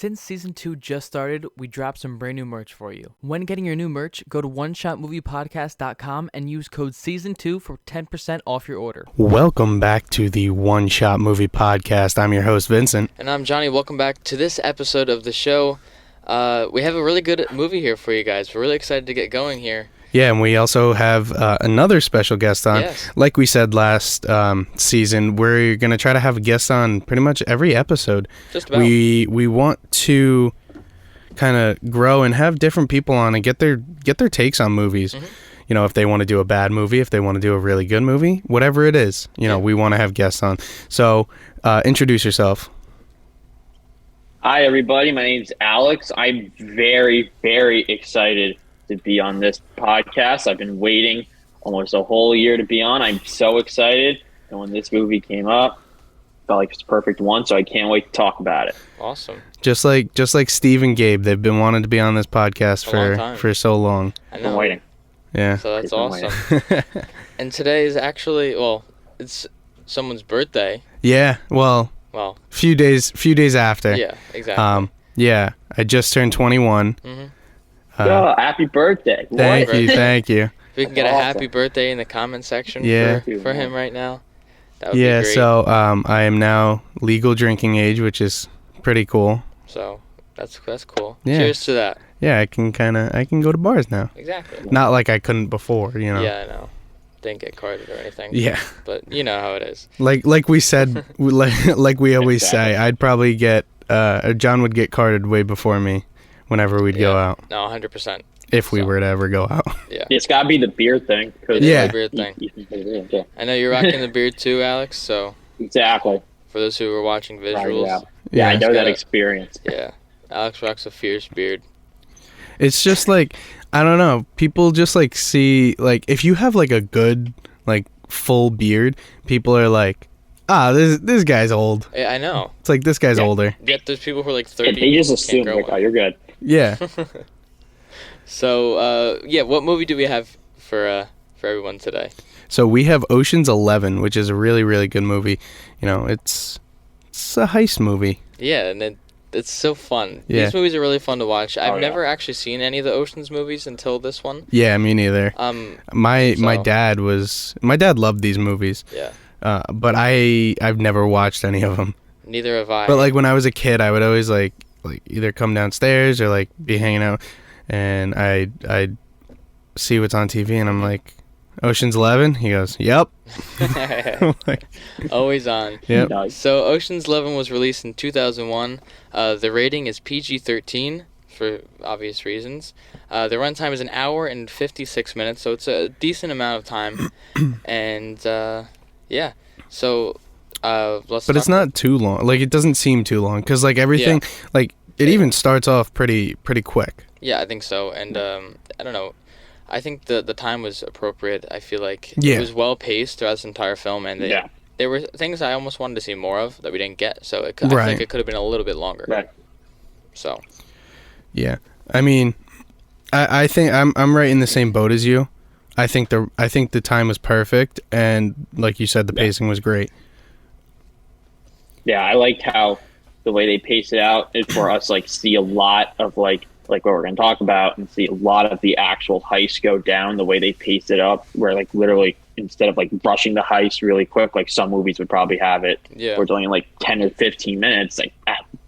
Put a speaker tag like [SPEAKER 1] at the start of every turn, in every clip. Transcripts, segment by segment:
[SPEAKER 1] Since Season 2 just started, we dropped some brand new merch for you. When getting your new merch, go to oneshotmoviepodcast.com and use code SEASON2 for 10% off your order.
[SPEAKER 2] Welcome back to the One Shot Movie Podcast. I'm your host, Vincent.
[SPEAKER 1] And I'm Johnny. Welcome back to this episode of the show. We have a really good movie here for you guys. We're really excited to get going here.
[SPEAKER 2] Yeah, and we also have another special guest on.
[SPEAKER 1] Yes.
[SPEAKER 2] Like we said last season, we're going to try to have a guest on pretty much every episode.
[SPEAKER 1] Just about.
[SPEAKER 2] We want to kind of grow and have different people on and get their takes on movies. Mm-hmm. You know, if they want to do a bad movie, if they want to do a really good movie, whatever it is, you know, we want to have guests on. So, introduce yourself.
[SPEAKER 3] Hi, everybody. My name's Alex. I'm very, very excited to be on this podcast. I've been waiting almost a whole year to be on. I'm so excited. And when this movie came up, I felt like it's a perfect one, so I can't wait to talk about it.
[SPEAKER 1] Awesome.
[SPEAKER 2] Just like Steve and Gabe, they've been wanting to be on this podcast for so long.
[SPEAKER 3] I've been waiting.
[SPEAKER 2] Yeah.
[SPEAKER 1] So that's awesome. And today is actually, it's someone's birthday.
[SPEAKER 2] Yeah. Well, few days after.
[SPEAKER 1] Yeah, exactly.
[SPEAKER 2] Yeah, I just turned 21.
[SPEAKER 1] Mm-hmm.
[SPEAKER 3] Happy birthday.
[SPEAKER 2] Thank you.
[SPEAKER 1] If we can get a happy birthday in the comment section for him right now, that would be great.
[SPEAKER 2] So I am now legal drinking age, which is pretty cool.
[SPEAKER 1] So that's cool.
[SPEAKER 2] Yeah.
[SPEAKER 1] Cheers to that.
[SPEAKER 2] Yeah, I can go to bars now.
[SPEAKER 1] Exactly.
[SPEAKER 2] Not like I couldn't before, you know.
[SPEAKER 1] Yeah, I know. Didn't get carded or anything.
[SPEAKER 2] Yeah.
[SPEAKER 1] But you know how it is.
[SPEAKER 2] Like we said, like we always say, I'd probably get John would get carded way before me whenever we'd go out.
[SPEAKER 1] No, 100%.
[SPEAKER 2] If we were to ever go out.
[SPEAKER 1] Yeah.
[SPEAKER 3] It's got to be the beard thing.
[SPEAKER 1] The beard thing. I know you're rocking the beard too, Alex, so.
[SPEAKER 3] Exactly.
[SPEAKER 1] For those who were watching visuals.
[SPEAKER 3] Yeah, I know that experience.
[SPEAKER 1] Yeah. Alex rocks a fierce beard.
[SPEAKER 2] It's just like, I don't know, people just like see, like, if you have like a good, like, full beard, people are like, this guy's old.
[SPEAKER 1] Yeah, I know.
[SPEAKER 2] It's like, this guy's older.
[SPEAKER 1] Yet there's people who are like 30.
[SPEAKER 3] They just assume, like, oh, you're good.
[SPEAKER 2] Yeah.
[SPEAKER 1] So, what movie do we have for everyone today?
[SPEAKER 2] So we have Ocean's 11, which is a really, really good movie. You know, it's a heist movie.
[SPEAKER 1] Yeah, and it's so fun.
[SPEAKER 2] Yeah.
[SPEAKER 1] These movies are really fun to watch. I've never actually seen any of the Ocean's movies until this one.
[SPEAKER 2] Yeah, me neither. My dad loved these movies.
[SPEAKER 1] Yeah.
[SPEAKER 2] But I've never watched any of them.
[SPEAKER 1] Neither have I.
[SPEAKER 2] But like when I was a kid, I would always like either come downstairs or like be hanging out, and I'd see what's on TV, and I'm like, Ocean's 11? He goes, yep.
[SPEAKER 1] Like, always on.
[SPEAKER 2] Yep.
[SPEAKER 1] So Ocean's 11 was released in 2001. The rating is PG-13 for obvious reasons. The runtime is 1 hour and 56 minutes, so it's a decent amount of time. And so let's.
[SPEAKER 2] But it's not too long. Like, it doesn't seem too long because like everything, like it even starts off pretty quick.
[SPEAKER 1] Yeah, I think so. And I don't know. I think the time was appropriate. I feel like it was well paced throughout this entire film, and there were things I almost wanted to see more of that we didn't get. So I feel like it could have been a little bit longer.
[SPEAKER 3] Right.
[SPEAKER 1] So.
[SPEAKER 2] Yeah, I mean, I think I'm right in the same boat as you. I think the time was perfect, and like you said, the pacing was great.
[SPEAKER 3] Yeah, I liked how the way they paced it out is for us like see a lot of like what we're going to talk about and see a lot of the actual heist go down the way they paced it up, where like literally instead of like brushing the heist really quick like some movies would probably have it, we're doing like 10 or 15 minutes, like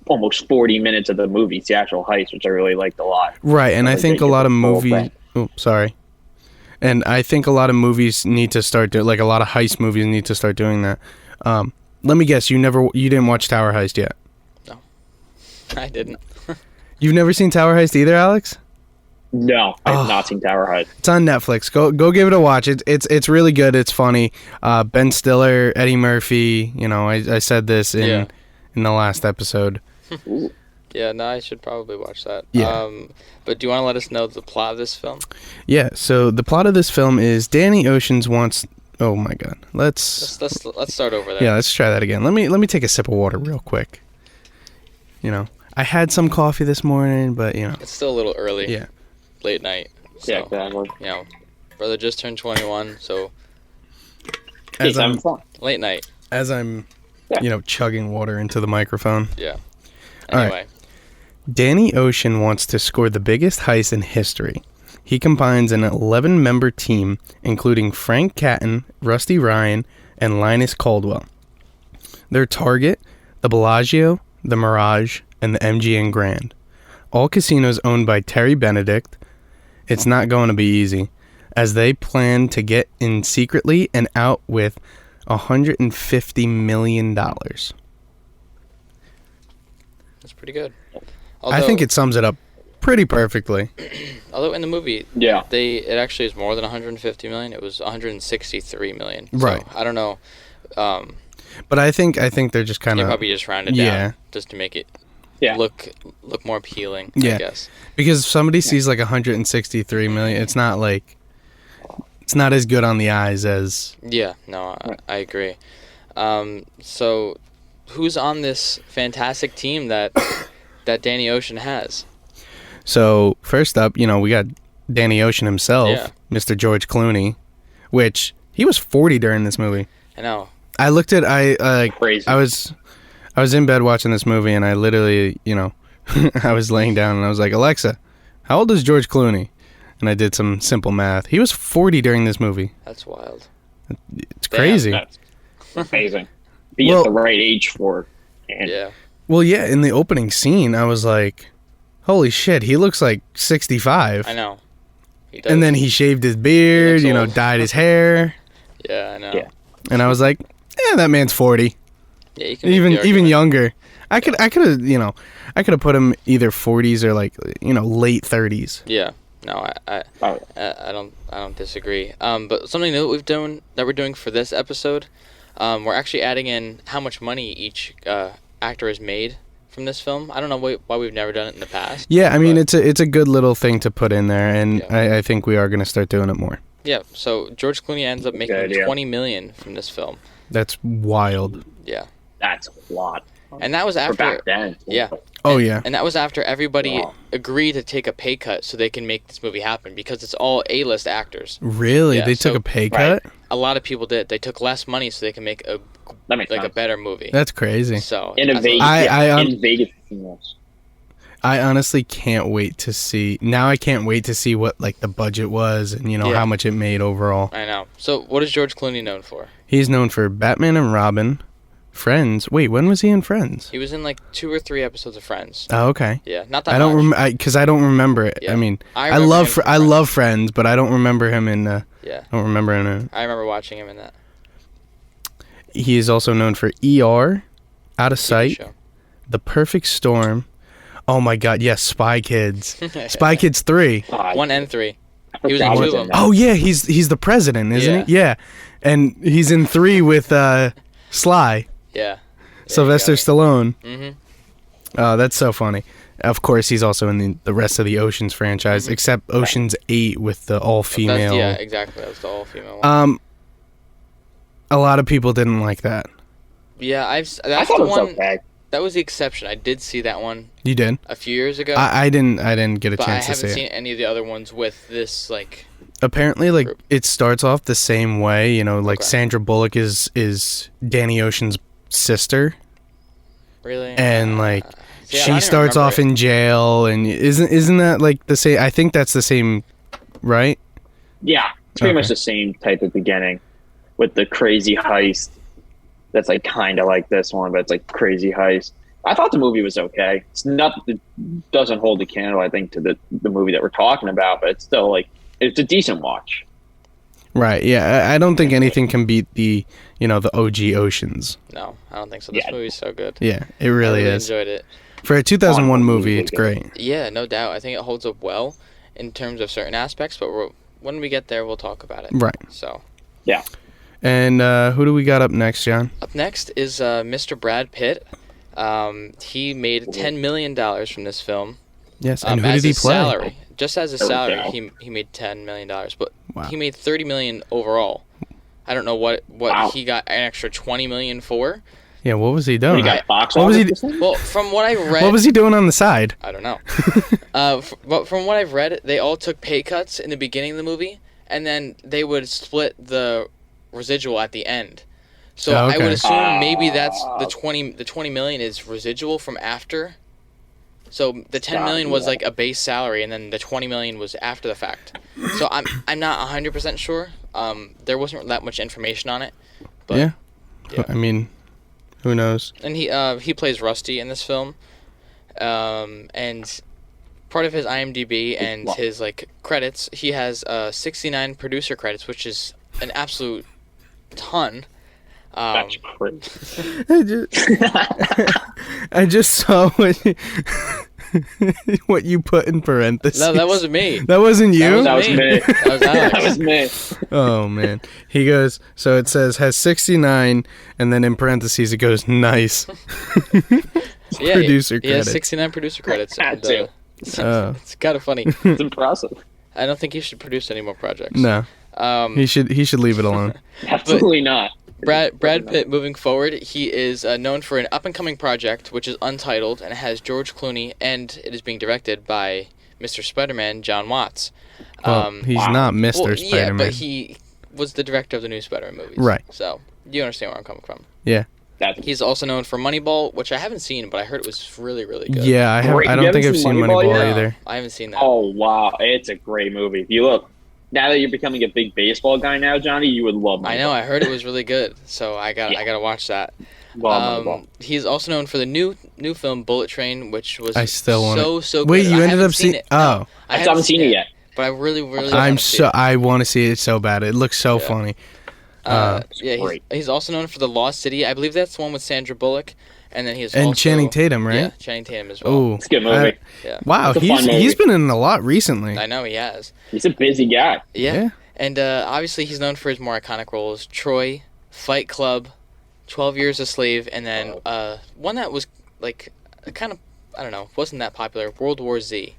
[SPEAKER 3] almost 40 minutes of the movie, it's the actual heist, which I really liked a lot.
[SPEAKER 2] Right, and I think a lot of movies... Oh, sorry. And I think a lot of movies need to start like a lot of heist movies need to start doing that. Let me guess, you didn't watch Tower Heist yet?
[SPEAKER 1] No, I didn't.
[SPEAKER 2] You've never seen Tower Heist either, Alex?
[SPEAKER 3] No, I have not seen Tower Heist.
[SPEAKER 2] It's on Netflix. Go give it a watch. It's really good. It's funny. Ben Stiller, Eddie Murphy. You know, I said this in the last episode.
[SPEAKER 1] Yeah, no, I should probably watch that.
[SPEAKER 2] Yeah.
[SPEAKER 1] But do you want to let us know the plot of this film?
[SPEAKER 2] Yeah. So the plot of this film is Danny Oceans wants. Oh my God. Let's
[SPEAKER 1] start over there.
[SPEAKER 2] Yeah, let's try that again. Let me take a sip of water real quick. You know, I had some coffee this morning, but you know,
[SPEAKER 1] it's still a little early.
[SPEAKER 2] Yeah.
[SPEAKER 1] Late night. So,
[SPEAKER 3] yeah, exactly.
[SPEAKER 1] You know, brother just turned 21, so. Late night.
[SPEAKER 2] As I'm, chugging water into the microphone.
[SPEAKER 1] Yeah.
[SPEAKER 2] All
[SPEAKER 1] Anyway.
[SPEAKER 2] right. Danny Ocean wants to score the biggest heist in history. He combines an 11-member team, including Frank Catton, Rusty Ryan, and Linus Caldwell. Their target, the Bellagio, the Mirage, and the MGM Grand. All casinos owned by Terry Benedict. It's not going to be easy, as they plan to get in secretly and out with $150 million.
[SPEAKER 1] That's pretty good.
[SPEAKER 2] I think it sums it up pretty perfectly.
[SPEAKER 1] Although in the movie, it actually is more than 150 million. It was 163 million. So
[SPEAKER 2] right.
[SPEAKER 1] I don't know.
[SPEAKER 2] But I think they're just kind of
[SPEAKER 1] probably just rounded down just to make it look more appealing. I guess
[SPEAKER 2] because somebody sees like 163 million, it's not as good on the eyes as.
[SPEAKER 1] Yeah, no, I agree. So, who's on this fantastic team that Danny Ocean has?
[SPEAKER 2] So first up, we got Danny Ocean himself, Mr. George Clooney, which he was 40 during this movie.
[SPEAKER 1] I know.
[SPEAKER 2] I looked at
[SPEAKER 3] crazy.
[SPEAKER 2] I was in bed watching this movie, and I literally, I was laying down and I was like, Alexa, how old is George Clooney? And I did some simple math. He was 40 during this movie.
[SPEAKER 1] That's wild.
[SPEAKER 2] It's crazy.
[SPEAKER 3] That's amazing. Be at the right age for it.
[SPEAKER 1] Yeah.
[SPEAKER 2] Well, yeah, in the opening scene, I was like, holy shit, he looks like 65.
[SPEAKER 1] I know. He does.
[SPEAKER 2] And then he shaved his beard, dyed his hair.
[SPEAKER 1] Yeah, I know.
[SPEAKER 2] Yeah. And I was like, that man's 40.
[SPEAKER 1] Yeah, you can
[SPEAKER 2] even younger. I could have put him either 40s or late 30s.
[SPEAKER 1] Yeah. No, I don't disagree. But something new that we're doing for this episode, we're actually adding in how much money each actor has made from this film. I don't know why we've never done it in the past.
[SPEAKER 2] Yeah, I mean it's a good little thing to put in there, and I think we are going to start doing it more.
[SPEAKER 1] Yeah. So George Clooney ends up making $20 million from this film.
[SPEAKER 2] That's wild.
[SPEAKER 1] Yeah.
[SPEAKER 3] That's a lot.
[SPEAKER 1] And that was after.
[SPEAKER 3] For back then.
[SPEAKER 1] Yeah.
[SPEAKER 2] Oh yeah.
[SPEAKER 1] And that was after everybody agreed to take a pay cut so they can make this movie happen, because it's all A-list actors.
[SPEAKER 2] Really? They took a pay cut?
[SPEAKER 3] Right.
[SPEAKER 1] A lot of people did. They took less money so they can make a better movie.
[SPEAKER 2] That's crazy.
[SPEAKER 1] So
[SPEAKER 3] innovative.
[SPEAKER 2] I honestly can't wait to see. Now I can't wait to see what the budget was and how much it made overall.
[SPEAKER 1] I know. So what is George Clooney known for?
[SPEAKER 2] He's known for Batman and Robin, Friends. Wait, when was he in Friends?
[SPEAKER 1] He was in 2 or 3 episodes of Friends.
[SPEAKER 2] Oh, okay.
[SPEAKER 1] Yeah, not that.
[SPEAKER 2] I don't remember because I don't remember it.
[SPEAKER 1] Yeah.
[SPEAKER 2] I mean, I
[SPEAKER 1] I
[SPEAKER 2] love Friends, but I don't remember him in. I don't remember in it.
[SPEAKER 1] I remember watching him in that.
[SPEAKER 2] He is also known for ER, Out of Sight,
[SPEAKER 1] show.
[SPEAKER 2] The Perfect Storm. Oh my God! Yes, Spy Kids. Spy Kids 3.
[SPEAKER 1] 1 and 3. He was in 2 of them.
[SPEAKER 2] Oh yeah, he's the president, isn't he? Yeah, and he's in 3 with Sly.
[SPEAKER 1] Yeah.
[SPEAKER 2] Sylvester Stallone.
[SPEAKER 1] Mhm.
[SPEAKER 2] Oh, that's so funny. Of course, he's also in the rest of the Oceans franchise, except Ocean's 8 with the all-female.
[SPEAKER 1] Yeah, exactly. That was the all-female one.
[SPEAKER 2] A lot of people didn't like that.
[SPEAKER 1] Yeah,
[SPEAKER 3] I thought it was okay.
[SPEAKER 1] That was the exception. I did see that one.
[SPEAKER 2] You did?
[SPEAKER 1] A few years ago.
[SPEAKER 2] I didn't get a
[SPEAKER 1] but
[SPEAKER 2] chance to see it.
[SPEAKER 1] I haven't seen any of the other ones with this
[SPEAKER 2] Apparently,
[SPEAKER 1] group.
[SPEAKER 2] It starts off the same way. Sandra Bullock is Danny Ocean's sister.
[SPEAKER 1] Really?
[SPEAKER 2] And she starts off in jail, and isn't that the same? I think that's the same, right?
[SPEAKER 3] Yeah, it's pretty much the same type of beginning with the crazy heist. That's kind of like this one, but it's crazy heist. I thought the movie was okay. It's not. It doesn't hold the candle, I think, to the movie that we're talking about, but it's still it's a decent watch.
[SPEAKER 2] Right. Yeah. I don't think anything can beat the the OG Oceans.
[SPEAKER 1] No, I don't think so. This movie's so good.
[SPEAKER 2] Yeah, it really
[SPEAKER 1] I
[SPEAKER 2] is.
[SPEAKER 1] Enjoyed it.
[SPEAKER 2] For a 2001 movie, it's great.
[SPEAKER 1] Yeah, no doubt. I think it holds up well in terms of certain aspects, but when we get there, we'll talk about it.
[SPEAKER 2] Right.
[SPEAKER 1] So.
[SPEAKER 3] Yeah.
[SPEAKER 2] And who do we got up next, John?
[SPEAKER 1] Up next is Mr. Brad Pitt. He made $10 million from this film.
[SPEAKER 2] Yes, and who did he play?
[SPEAKER 1] Salary. Just as a salary, he made $10 million, but he made $30 million overall. I don't know what he got an extra $20 million for.
[SPEAKER 2] Yeah, what was he doing?
[SPEAKER 3] He got box office.
[SPEAKER 1] Well, from what I read,
[SPEAKER 2] what was he doing on the side?
[SPEAKER 1] I don't know. But from what I've read, they all took pay cuts in the beginning of the movie, and then they would split the residual at the end. So I would assume maybe that's the $20 million is residual from after So the 10 million was like a base salary, and then the 20 million was after the fact. So I'm not 100% sure. There wasn't that much information on it. But,
[SPEAKER 2] yeah. I mean, who knows?
[SPEAKER 1] And he plays Rusty in this film. And part of his IMDb and his like credits, he has 69 producer credits, which is an absolute ton.
[SPEAKER 3] That's crazy.
[SPEAKER 2] I just saw what you put in parentheses.
[SPEAKER 1] No, that wasn't me.
[SPEAKER 2] That wasn't you?
[SPEAKER 3] That was me.
[SPEAKER 1] That was Alex.
[SPEAKER 3] That was me.
[SPEAKER 2] Oh, man. He goes, so it says, has 69, and then in parentheses it goes, nice.
[SPEAKER 1] Yeah,
[SPEAKER 2] producer
[SPEAKER 1] he has
[SPEAKER 2] credits.
[SPEAKER 1] 69 producer credits.
[SPEAKER 3] Had to.
[SPEAKER 1] It's kind of funny.
[SPEAKER 3] It's impressive.
[SPEAKER 1] I don't think he should produce any more projects.
[SPEAKER 2] No. He should leave it alone.
[SPEAKER 3] Absolutely not.
[SPEAKER 1] Brad Pitt, moving forward, he is known for an up-and-coming project, which is untitled, and it has George Clooney, and it is being directed by Mr. Spider-Man, John Watts.
[SPEAKER 2] He's not Mr. Spider-Man.
[SPEAKER 1] Yeah, but he was the director of the new Spider-Man movies.
[SPEAKER 2] Right.
[SPEAKER 1] So, you understand where I'm coming from.
[SPEAKER 2] Yeah.
[SPEAKER 1] He's also known for Moneyball, which I haven't seen, but I heard it was really, really good.
[SPEAKER 2] Yeah, I don't think I've seen Moneyball either.
[SPEAKER 1] I haven't seen that.
[SPEAKER 3] Oh, wow. It's a great movie. If you look, now that you're becoming a big baseball guy now, Johnny, you would love Moneyball.
[SPEAKER 1] I know. I heard it was really good, so I gotta watch that. He's also known for the new film Bullet Train, which was so good.
[SPEAKER 2] Wait, you ended up seeing it?
[SPEAKER 1] No,
[SPEAKER 3] I haven't seen it yet.
[SPEAKER 1] But I really want to see it.
[SPEAKER 2] I want to see it so bad. It looks so funny.
[SPEAKER 1] He's also known for The Lost City. I believe that's the one with Sandra Bullock, and then he's
[SPEAKER 2] also
[SPEAKER 1] Channing
[SPEAKER 2] Tatum, right?
[SPEAKER 1] Yeah, Channing Tatum as well.
[SPEAKER 2] Oh,
[SPEAKER 3] it's a good movie.
[SPEAKER 2] Wow, he's been in a lot recently.
[SPEAKER 1] I know he has.
[SPEAKER 3] He's a busy guy.
[SPEAKER 1] Yeah. And obviously he's known for his more iconic roles: Troy, Fight Club, 12 Years a Slave, and then one that was like kind of, I don't know, wasn't that popular, World War Z.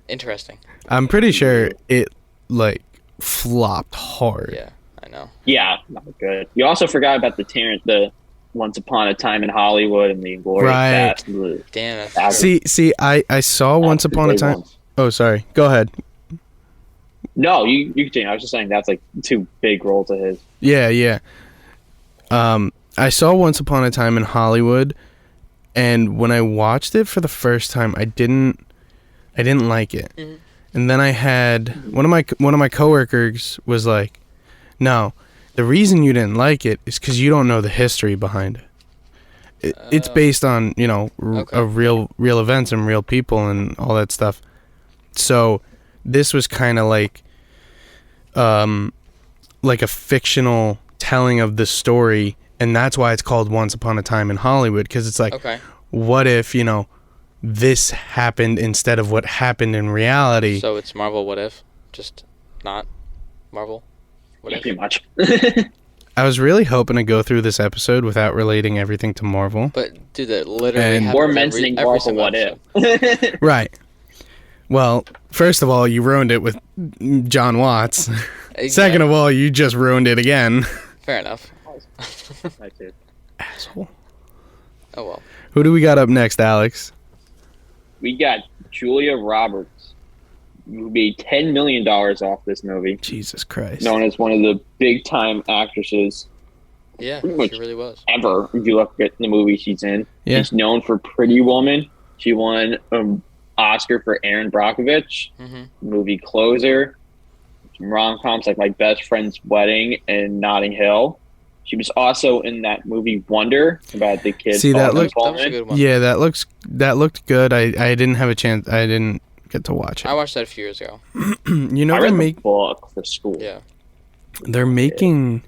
[SPEAKER 1] Interesting.
[SPEAKER 2] I'm pretty sure it like flopped hard.
[SPEAKER 1] Yeah, I know.
[SPEAKER 3] Yeah, not good. You also forgot about the Once Upon a Time in Hollywood and the Inglourious
[SPEAKER 2] Right.
[SPEAKER 3] Basterds.
[SPEAKER 1] Damn.
[SPEAKER 2] See, I saw Once Upon a Time. Oh, sorry. Go ahead.
[SPEAKER 3] No, you continue. I was just saying that's like two big roles of his.
[SPEAKER 2] Yeah. I saw Once Upon a Time in Hollywood, and when I watched it for the first time, I didn't like it. Mm-hmm. And then I had one of my coworkers was like, "No, the reason you didn't like it is because you don't know the history behind it. It's based on real events and real people and all that stuff. So this was kind of like a fictional telling of the story, and that's why it's called Once Upon a Time in Hollywood, because it's like, what if this happened instead of what happened in reality?
[SPEAKER 1] So it's Marvel What If, just not Marvel What If?
[SPEAKER 3] Pretty much.
[SPEAKER 2] I was really hoping to go through this episode without relating everything to Marvel.
[SPEAKER 1] But dude, that literally happens
[SPEAKER 3] we're mentioning Marvel What If.
[SPEAKER 2] Right. Well, first of all, you ruined it with John Watts. Second of all, you just ruined it again.
[SPEAKER 1] Fair enough.
[SPEAKER 2] Asshole.
[SPEAKER 1] Oh well.
[SPEAKER 2] Who do we got up next, Alex?
[SPEAKER 3] We got Julia Roberts, who made $10 million off this movie.
[SPEAKER 2] Jesus Christ.
[SPEAKER 3] Known as one of the big-time actresses.
[SPEAKER 1] Yeah, she really was.
[SPEAKER 3] Ever, if you look at the movie she's in.
[SPEAKER 2] Yeah.
[SPEAKER 3] She's known for Pretty Woman. She won an Oscar for Aaron Brockovich. Mm-hmm. Movie Closer. Some rom-coms like My Best Friend's Wedding and Notting Hill. She was also in that movie Wonder about the kid.
[SPEAKER 2] See, that was
[SPEAKER 1] a good one.
[SPEAKER 2] Yeah, that looked good. I didn't have a chance. I didn't get to watch it.
[SPEAKER 1] I watched that a few years ago.
[SPEAKER 3] I read the book for school.
[SPEAKER 1] Yeah.
[SPEAKER 2] They're making